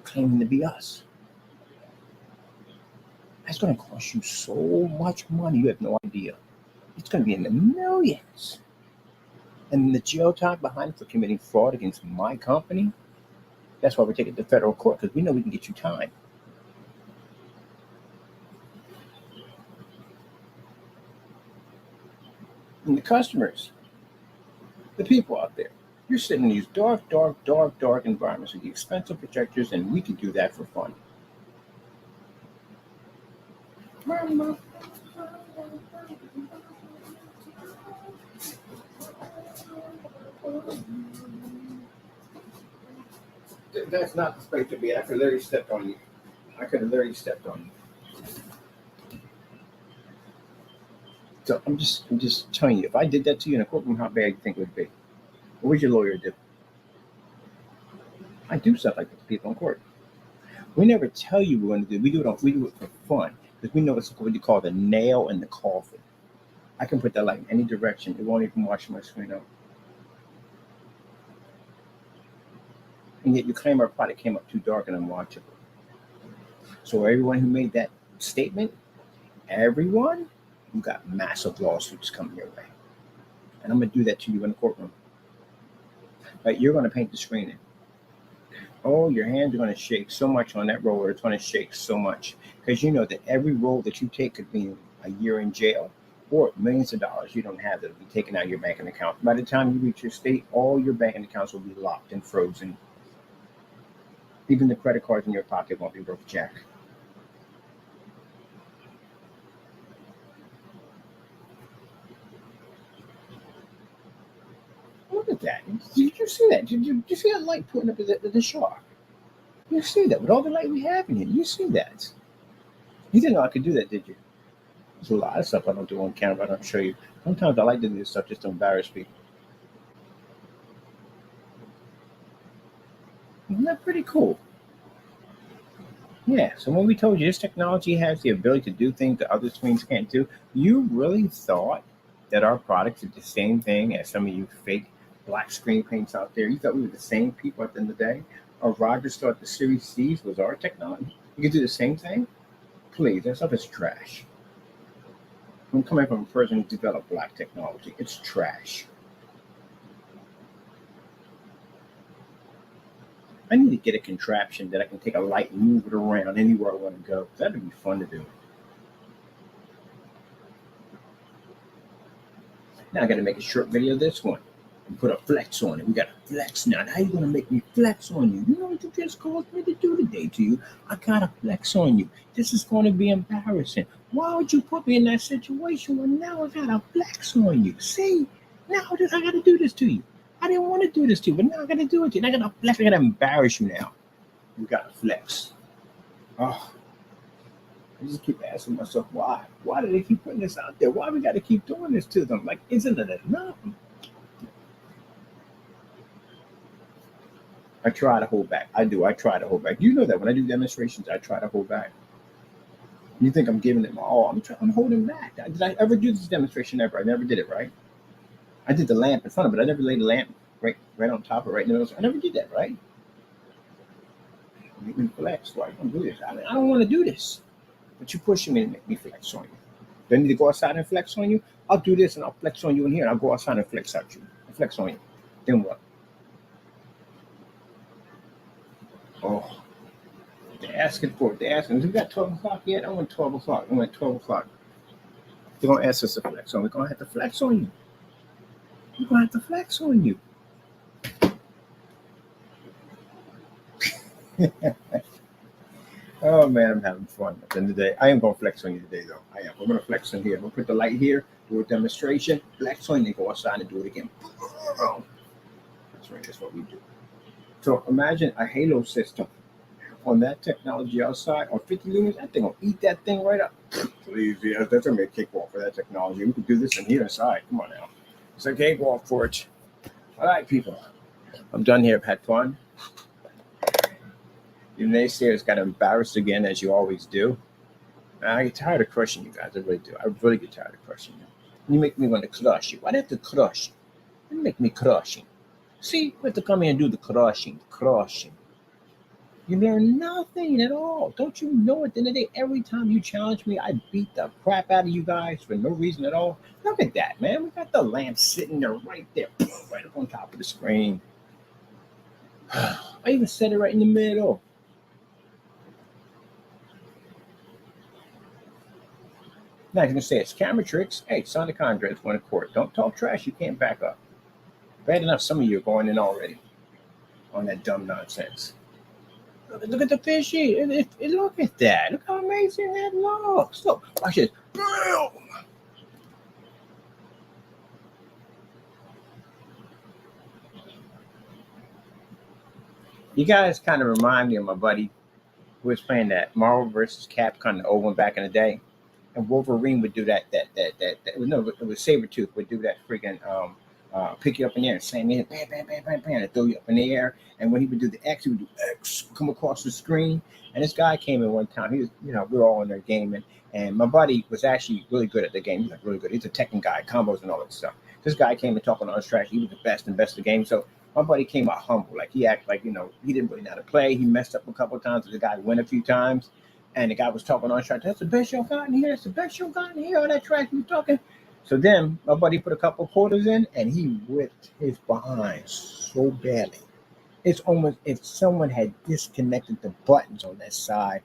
claiming to be us. That's going to cost you so much money, you have no idea. It's going to be in the millions. And the jail time behind for committing fraud against my company, that's why we're taking it to federal court, because we know we can get you time. And the customers, the people out there, you're sitting in these dark environments with the expensive projectors, and we can do that for fun. That's not the space to be. I could have literally stepped on you. So I'm just telling you, if I did that to you in a courtroom, how bad do you think it would be? What would your lawyer do? I do stuff like that to people in court. We never tell you we're going to do. We do it for fun because we know it's what you call the nail in the coffin. I can put that light in any direction. It won't even wash my screen out. And yet you claim our product came up too dark and unwatchable. So everyone who made that statement, everyone, you got massive lawsuits coming your way. And I'm going to do that to you in the courtroom. Right? You're going to paint the screen in. Oh, your hands are going to shake so much on that roller. It's going to shake so much. Because you know that every roll that you take could mean a year in jail or millions of dollars you don't have that will be taken out of your banking account. By the time you reach your state, all your banking accounts will be locked and frozen. Even the credit cards in your pocket won't be worth jack. Look at that. Did you see that? Did you see that light putting up at the shark? You see that with all the light we have in here. You see that. You didn't know I could do that, did you? There's a lot of stuff I don't do on camera. I don't show you. Sometimes I like to do this stuff just to embarrass people. Isn't that pretty cool? Yeah, so when we told you this technology has the ability to do things that other screens can't do, you really thought that our products did the same thing as some of you fake black screen paints out there? You thought we were the same people at the end of the day? Or Rogers thought the Series C's was our technology? You could do the same thing? Please, that stuff is trash. I'm coming from a person who developed black technology. It's trash. I need to get a contraption that I can take a light and move it around anywhere I want to go. That'd be fun to do. Now I got to make a short video of this one and put a flex on it. We got to flex now. How are you going to make me flex on you? You know what you just caused me to do today to you? I got to flex on you. This is going to be embarrassing. Why would you put me in that situation when now I got to flex on you? See, now I got to do this to you. I didn't want to do this to you, but now I got to do it to you. I got to flex. I got to embarrass you now. We got to flex. Oh, I just keep asking myself, why? Why do they keep putting this out there? Why we got to keep doing this to them? Like, isn't it enough? I try to hold back. I do. I try to hold back. You know that when I do demonstrations, I try to hold back. You think I'm giving it my all? I'm holding back. Did I ever do this demonstration ever? I never did it, right? I did the lamp in front of it. I never laid the lamp right on top of it, right in the middle. I never did that, right? Make me flex. Why don't do this? I don't want to do this. But you're pushing me to make me flex on you. Do I need to go outside and flex on you? I'll do this and I'll flex on you in here. And I'll go outside and flex at you. Flex on you. Then what? Oh, they're asking for it. They're asking. We got 12 o'clock yet? I want 12 o'clock. I want 12 o'clock. They're going to ask us to flex on. We're going to have to flex on you. We're going to have to flex on you. Oh, man, I'm having fun at the end of the day. I am going to flex on you today, though. I am. We're going to flex on here. I'm going to put the light here, do a demonstration, flex on you, go outside and do it again. That's right. That's what we do. So imagine a halo system on that technology outside on 50 lumens. That thing will eat that thing right up. Please, yeah, that's going to be a cakewalk for that technology. We can do this in here inside. Come on now. It's a cakewalk for it. All right, people. I'm done here. I've had fun. You naysayers got embarrassed again, as you always do. I get tired of crushing you guys. I really do. I really get tired of crushing you. You make me want to crush you. Why do you have to crush you? You make me crushing. See, we have to come here and do the crushing. You learn nothing at all. Don't you know at the end of the day, every time you challenge me, I beat the crap out of you guys for no reason at all? Look at that, man. We got the lamp sitting there right there, right up on top of the screen. I even set it right in the middle. Now you can say it's camera tricks. Hey, Sonic Andres went to court. Don't talk trash. You can't back up. Bad enough some of you are going in already on that dumb nonsense. Look at the fishy. Look at that. Look how amazing that looks. Look, watch this. Boom! You guys kind of remind me of my buddy who was playing that Marvel versus Capcom, the old one back in the day. And Wolverine would do that. No, it was Sabretooth would do that freaking pick you up in the air and slam you, bam, bam, bam, bam, bam, and throw you up in the air. And when he would do the X, he would do X, come across the screen. And this guy came in one time. He was, we were all in there gaming, and my buddy was actually really good at the game. He's like really good. He's a Tekken guy, combos and all that stuff. This guy came and talking on his trash. He was the best of the game. So my buddy came out humble, like he acted like he didn't really know how to play. He messed up a couple of times. The guy went a few times, and the guy was talking on his trash. That's the best y'all got in here. That's the best y'all got in here. All that trash you talking. So then my buddy put a couple of quarters in, and he whipped his behind so badly. It's almost if someone had disconnected the buttons on that side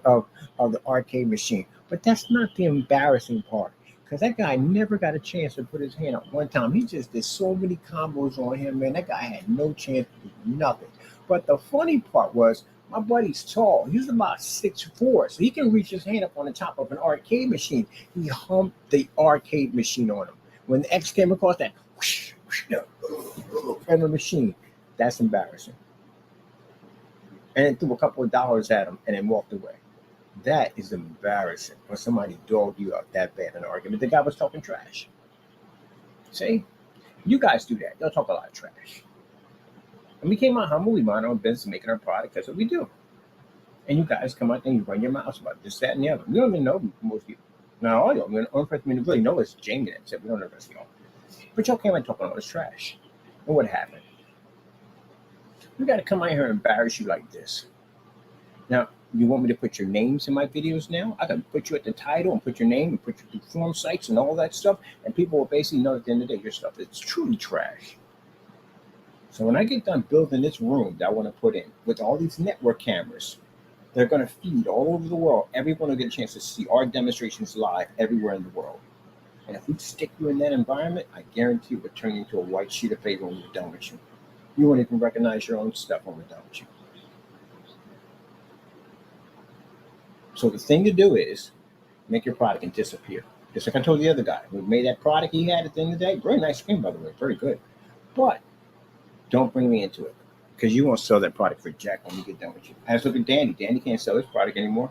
of the arcade machine. But that's not the embarrassing part, because that guy never got a chance to put his hand up one time. He just did so many combos on him, man. That guy had no chance to do nothing. But the funny part was, my buddy's tall. He's about 6'4", so he can reach his hand up on the top of an arcade machine. He humped the arcade machine on him. When the X came across that whoosh, whoosh, from the machine, that's embarrassing. And then threw a couple of dollars at him and then walked away. That is embarrassing when somebody dogged you out that bad in an argument. The guy was talking trash. See? You guys do that. Y'all talk a lot of trash. And we came out humble. We mind our own business, making our product. That's what we do. And you guys come out and you run your mouths about this, that, and the other. We don't even know most people. Not all y'all. The only person we really know is Jamie that said we don't know the rest of y'all. But y'all came out talking all this trash. And what happened? We got to come out here and embarrass you like this. Now, you want me to put your names in my videos now? I can put you at the title and put your name and put you through forum sites and all that stuff. And people will basically know at the end of the day your stuff is truly trash. So when I get done building this room that I want to put in with all these network cameras, they're going to feed all over the world. Everyone will get a chance to see our demonstrations live everywhere in the world. And if we stick you in that environment, I guarantee it will turn you into a white sheet of paper when we're done with you. You won't even recognize your own stuff when we're done with you. So the thing to do is make your product and disappear. Just like I told the other guy, we made that product he had at the end of the day. Very nice screen, by the way, very good. But don't bring me into it, because you won't sell that product for jack when we get done with you. I just look at Danny. Danny can't sell his product anymore.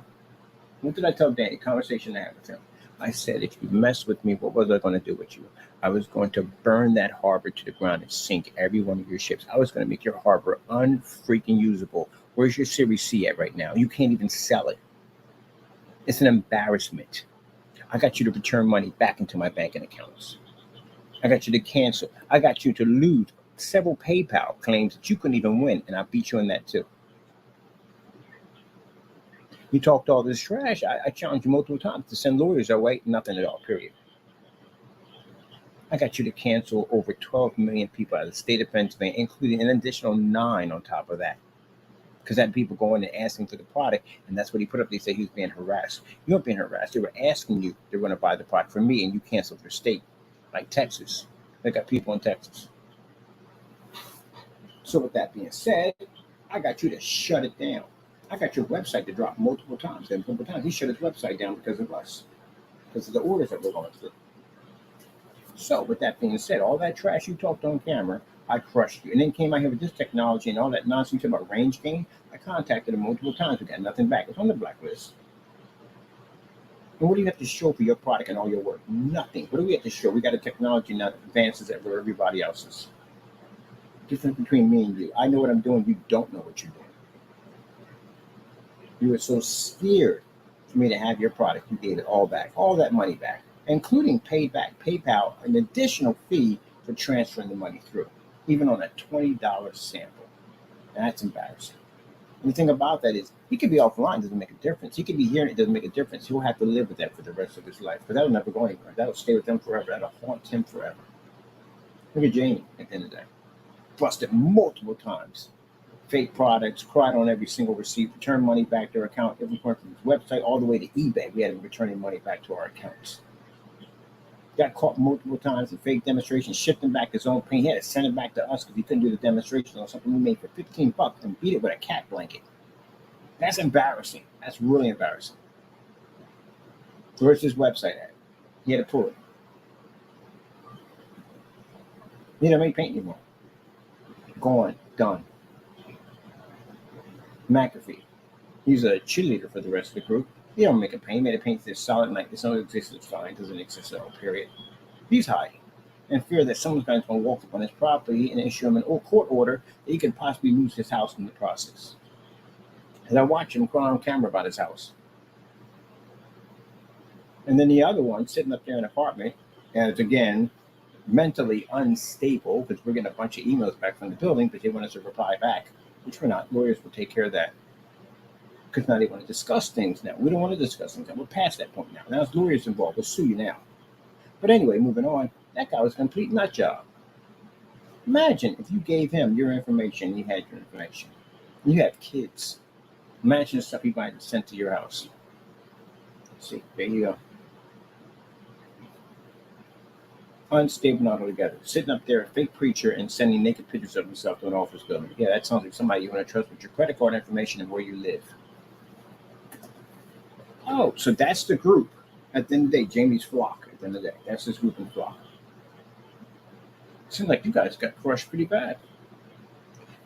What did I tell Danny? Conversation I had with him. I said, if you mess with me, what was I going to do with you? I was going to burn that harbor to the ground and sink every one of your ships. I was going to make your harbor unfreaking usable. Where's your Series C at right now? You can't even sell it. It's an embarrassment. I got you to return money back into my banking accounts. I got you to cancel. I got you to lose several PayPal claims that you couldn't even win, and I beat you on that too. You talked all this trash. I challenged you multiple times to send lawyers our way. Nothing at all, period. I got you to cancel over 12 million people out of the state of Pennsylvania, including an additional 9 on top of that. Because that people going and asking for the product, and that's what he put up. They say he was being harassed. You weren't being harassed. They were asking you they were going to buy the product from me, and you canceled their state, like Texas. They got people in Texas. So with that being said, I got you to shut it down. I got your website to drop multiple times. And multiple times he shut his website down because of us, because of the orders that we're going through. So with that being said, all that trash you talked on camera, I crushed you. And then came out here with this technology and all that nonsense about range gain. I contacted him multiple times. We got nothing back. It's on the blacklist. And what do you have to show for your product and all your work? Nothing. What do we have to show? We got a technology now that advances over everybody else's. Difference between me and you. I know what I'm doing. You don't know what you're doing. You were so scared for me to have your product. You gave it all back, all that money back, including paid back PayPal an additional fee for transferring the money through, even on a $20 sample. And that's embarrassing. And the thing about that is, he could be offline, doesn't make a difference. He could be here, and it doesn't make a difference. He'll have to live with that for the rest of his life, because that'll never go anywhere. That'll stay with him forever. That'll haunt him forever. Look at Jamie at the end of the day. Busted multiple times. Fake products, cried on every single receipt, returned money back to our account, every point from his website all the way to eBay. We had him returning money back to our accounts. Got caught multiple times in fake demonstrations, shipped him back his own paint. He had to send it back to us because he couldn't do the demonstration on something we made for $15 and beat it with a cat blanket. That's embarrassing. That's really embarrassing. Where's his website at? He had to pull it. He didn't make paint anymore. Gone. Done. McAfee. He's a cheerleader for the rest of the group. He don't make a paint. He made a paint that's solid like this. Don't exist as fine. Doesn't exist at all, period. He's hiding. and fear that someone's going to walk up on his property and issue him an court order that he could possibly lose his house in the process. And I watch him cry on camera about his house. And then the other one sitting up there in an apartment, and it's again mentally unstable because we're getting a bunch of emails back from the building because they want us to reply back, which we're not. Lawyers will take care of that because now they want to discuss things now. We don't want to discuss things now. We're past that point now. Now there's lawyers involved. We'll sue you now. But anyway, moving on. That guy was a complete nut job. Imagine if you gave him your information, he had your information. You have kids. Imagine the stuff he might have sent to your house. Let's see, there you go. Unstable, not altogether. Sitting up there, a fake preacher, and sending naked pictures of himself to an office building. Yeah, that sounds like somebody you want to trust with your credit card information and where you live. Oh, so that's the group. At the end of the day, Jamie's flock. At the end of the day, that's his group and flock. Seems like you guys got crushed pretty bad.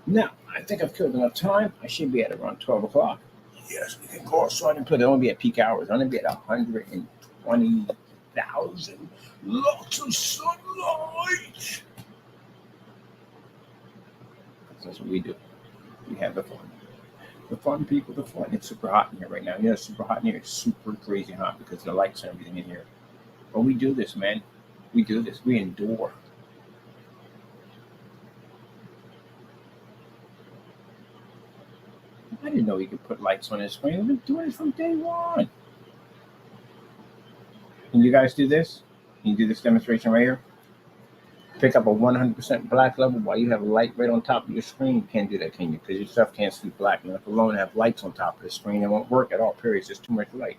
Now, I think I've killed enough time. I should be at around 12 o'clock. Yes, we can call so I can put it on be at peak hours. I'm going to be at 120,000 lots of sunlight. That's what we do. We have the fun. The fun, people, the fun. It's super hot in here right now. You know, it's super hot in here. It's super crazy hot because of the lights and everything in here. But we do this, man. We do this. We endure. I didn't know you could put lights on his screen. We've been doing it from day one. Can you guys do this? Can you do this demonstration right here? Pick up a 100% black level while you have a light right on top of your screen. You can't do that, can you? Because your stuff can't see black. And if alone have lights on top of the screen, it won't work at all, period. It's just too much light.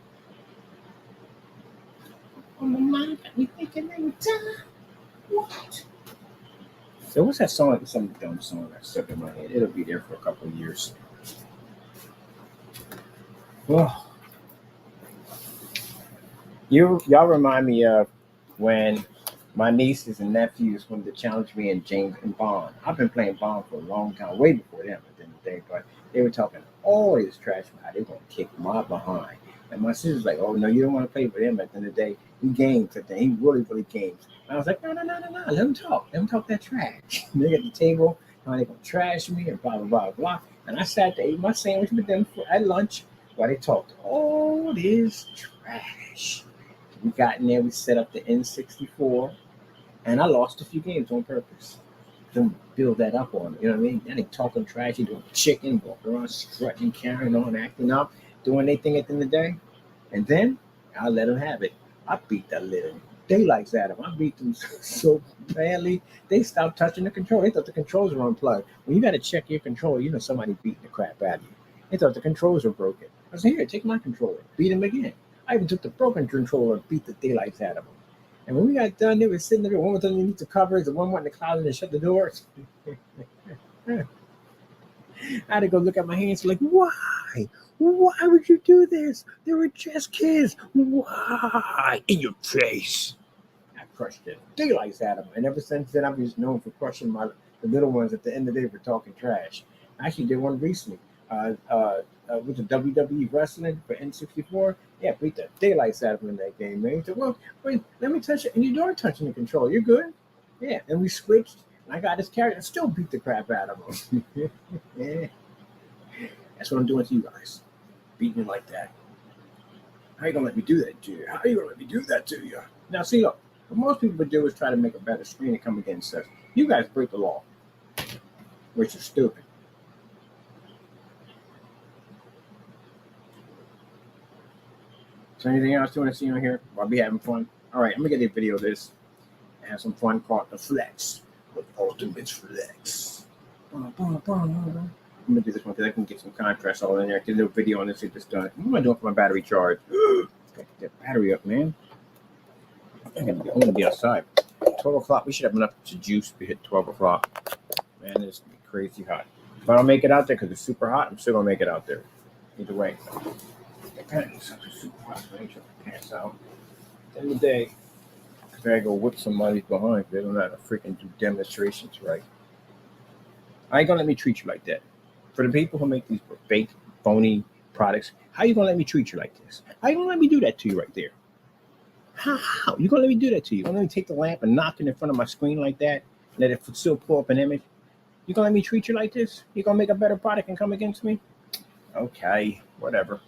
Oh my mind, we thinking every time. What? So what's that song? Some dumb song that's stuck in my head. It'll be there for a couple of years. Oh. Y'all remind me of when my nieces and nephews wanted to challenge me in James and Bond. I've been playing Bond for a long time, way before them at the end of the day, but they were talking all this trash about how they were going to kick my behind. And my sister's like, oh, no, you don't want to play with him at the end of the day. He games at the end. He really, really games. And I was like, no. Let him talk. Let him talk that trash. They at the table, they're going to trash me and blah, blah, blah, blah. And I sat there, ate my sandwich with them at lunch while they talked all this trash. We got in there, we set up the N64, and I lost a few games on purpose. Don't build that up on me, you know what I mean? Then they talking trash, they doing chicken, walking around, strutting, carrying on, acting up, doing their thing at the end of the day. And then I let them have it. I beat the little daylights out of them. I beat them so badly, they stopped touching the controller. They thought the controls were unplugged. When you got to check your controller, you know somebody beating the crap out of you. They thought the controls were broken. I said, here, take my controller. Beat him again. I even took the broken controller and beat the daylights out of them. And when we got done, they were sitting there. One was underneath the covers, the one went in the closet and shut the doors. I had to go look at my hands like, why? Why would you do this? They were just kids. Why? In your face. I crushed the daylights out of them. And ever since then, I've just known for crushing the little ones at the end of the day for talking trash. I actually did one recently. With the WWE wrestling for N64, yeah, beat the daylights out of him in that game, man. He said, well, wait, let me touch it. And you are touching the control. You're good? Yeah. And we switched. And I got his character and still beat the crap out of him. Yeah. That's what I'm doing to you guys. Beating you like that. How you going to let me do that to you? How you going to let me do that to you? Now, see, look, what most people would do is try to make a better screen and come against us. You guys break the law, which is stupid. So anything else you want to see on here? I'll be having fun. All right, I'm going to get a video of this and have some fun called The Flex with Ultimate Flex. I'm going to do this one because I can get some contrast all in there. Get a little video on this if it's done. What am I doing for my battery charge? Got to get that battery up, man. I'm going to be outside. 12 o'clock. We should have enough to juice to hit 12 o'clock. Man, it's going to be crazy hot. If I don't make it out there because it's super hot, I'm still going to make it out there. Either way. Apparently, something super hot. I ain't trying to pass out. At the end of the day, because I gotta go whip somebody behind. They don't know how to freaking do demonstrations right. I ain't gonna let me treat you like that. For the people who make these fake, phony products, how you gonna let me treat you like this? How you gonna let me do that to you right there? How? You gonna let me do that to you? You gonna let me take the lamp and knock it in front of my screen like that? Let it still pull up an image? You gonna let me treat you like this? You gonna make a better product and come against me? Okay, whatever.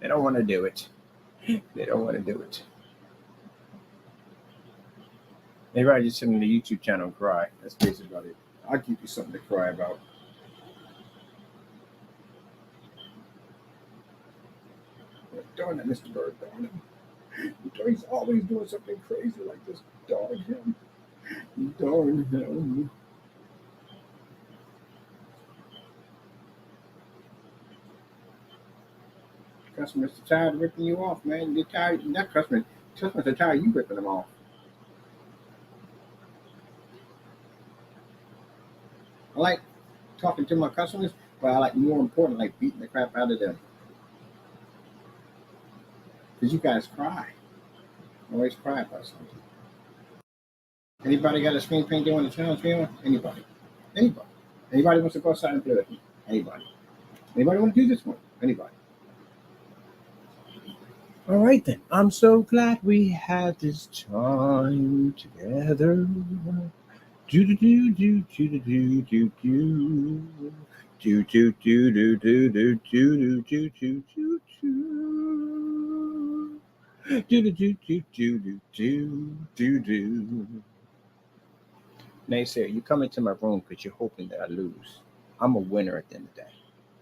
They don't want to do it. They don't want to do it. Maybe I just sit on the YouTube channel and cry. That's basically about it. I'll give you something to cry about. Darn it, Mr. Byrd, darn him. He's always doing something crazy like this. Darn him. Darn him. Customers are tired of ripping you off, man. They're tired. Not customers. Customers are tired of you ripping them off. I like talking to my customers, but I like more important, like beating the crap out of them. Because you guys cry. Always cry about something. Anybody got a screen painting on the challenge film? Anybody? Anybody? Anybody wants to go outside and play with me? Anybody? Anybody want to do this one? Anybody? All right then. I'm so glad we had this time together. Do do do do do do do do. Do do do do do do do do do do do. Do do do do do do do do. Naysayer, you come into my room because you're hoping that I lose. I'm a winner at the end of the day.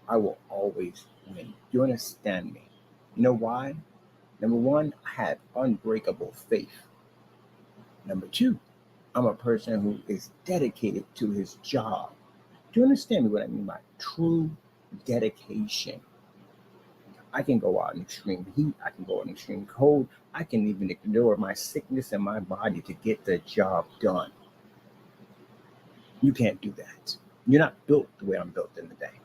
I will always win. You understand me? You know why? Number one, I have unbreakable faith. Number two, I'm a person who is dedicated to his job. Do you understand me what I mean by true dedication? I can go out in extreme heat. I can go out in extreme cold. I can even ignore my sickness and my body to get the job done. You can't do that. You're not built the way I'm built in the day.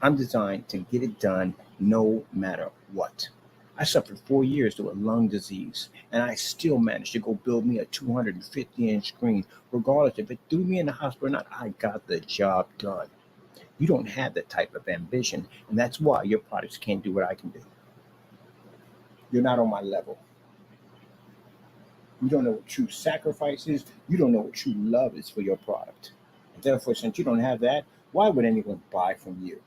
I'm designed to get it done no matter what. I suffered 4 years through a lung disease, and I still managed to go build me a 250-inch screen. Regardless if it threw me in the hospital or not, I got the job done. You don't have that type of ambition, and that's why your products can't do what I can do. You're not on my level. You don't know what true sacrifice is. You don't know what true love is for your product. And therefore, since you don't have that, why would anyone buy from you?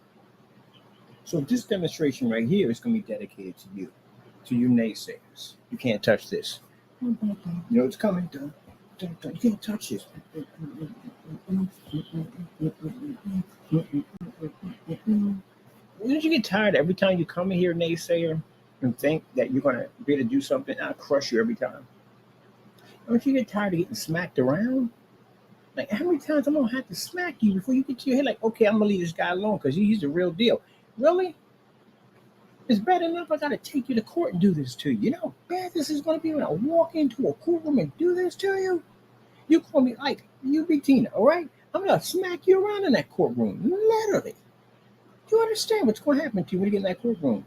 So this demonstration right here is going to be dedicated to you, to you naysayers. You can't touch this. You know it's coming. You can't touch this. Wouldn't you get tired every time you come in here, naysayer, and think that you're going to be able to do something? I'll crush you every time. Don't you get tired of getting smacked around? Like, how many times I'm going to have to smack you before you get to your head? Like, okay, I'm going to leave this guy alone because he's the real deal. Really? It's bad enough I got to take you to court and do this to you. You know how bad this is going to be when I walk into a courtroom and do this to you? You call me Ike, you be Tina, all right? I'm going to smack you around in that courtroom, literally. Do you understand what's going to happen to you when you get in that courtroom?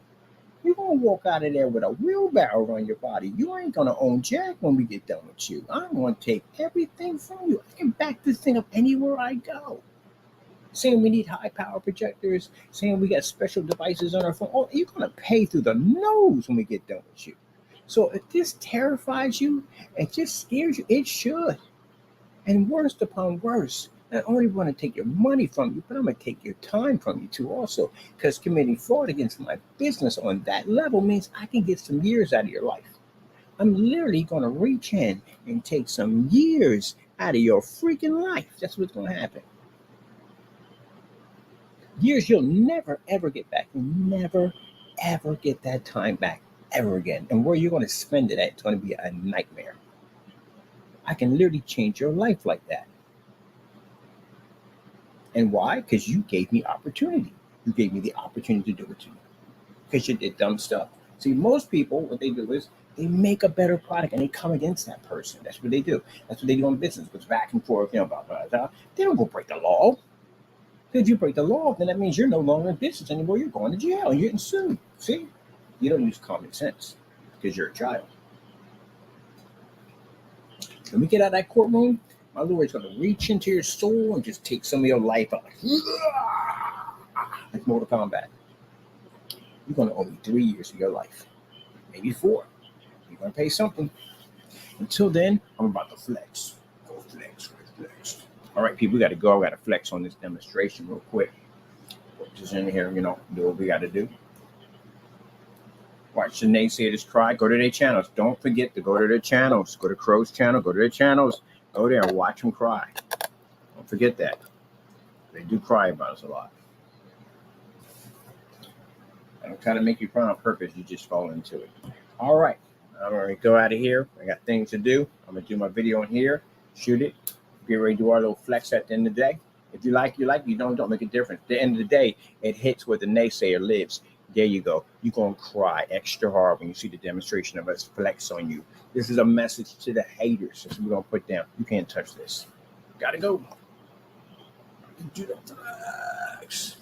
You're going to walk out of there with a wheelbarrow on your body. You ain't going to own jack when we get done with you. I'm going to take everything from you. I can back this thing up anywhere I go. Saying we need high power projectors, saying we got special devices on our phone. Oh, you're going to pay through the nose when we get done with you. So if this terrifies you, it just scares you, it should. And worst upon worst, I not only want to take your money from you, but I'm going to take your time from you too also. Because committing fraud against my business on that level means I can get some years out of your life. I'm literally going to reach in and take some years out of your freaking life. That's what's going to happen. Years you'll never, ever get back. You'll never, ever get that time back ever again. And where you're going to spend it at, it's going to be a nightmare. I can literally change your life like that. And why? Because you gave me opportunity. You gave me the opportunity to do it to you. Because you did dumb stuff. See, most people, what they do is they make a better product and they come against that person. That's what they do. That's what they do in business. Goes back and forth, blah, blah, blah. They don't go break the law. If you break the law, then that means you're no longer in business anymore. You're going to jail. You're getting sued. See? You don't use common sense because you're a child. When we get out of that courtroom, my lawyer's going to reach into your soul and just take some of your life out. Like Mortal Kombat. You're going to owe me 3 years of your life. Maybe 4. You're going to pay something. Until then, I'm about to flex. Go flex, flex. All right, people, we got to go. I got to flex on this demonstration real quick. Just in here, do what we got to do. Watch the naysayers cry. Go to their channels. Don't forget to go to their channels. Go to Crow's channel. Go to their channels. Go there and watch them cry. Don't forget that. They do cry about us a lot. I don't try to make you cry on purpose. You just fall into it. All right. I'm going to go out of here. I got things to do. I'm going to do my video in here. Shoot it. Get ready to do our little flex at the end of the day. If you like, you like. You don't make a difference. At the end of the day, it hits where the naysayer lives. There you go. You're going to cry extra hard when you see the demonstration of us flex on you. This is a message to the haters. This is what we're going to put down. You can't touch this. Got to go. Do the flex.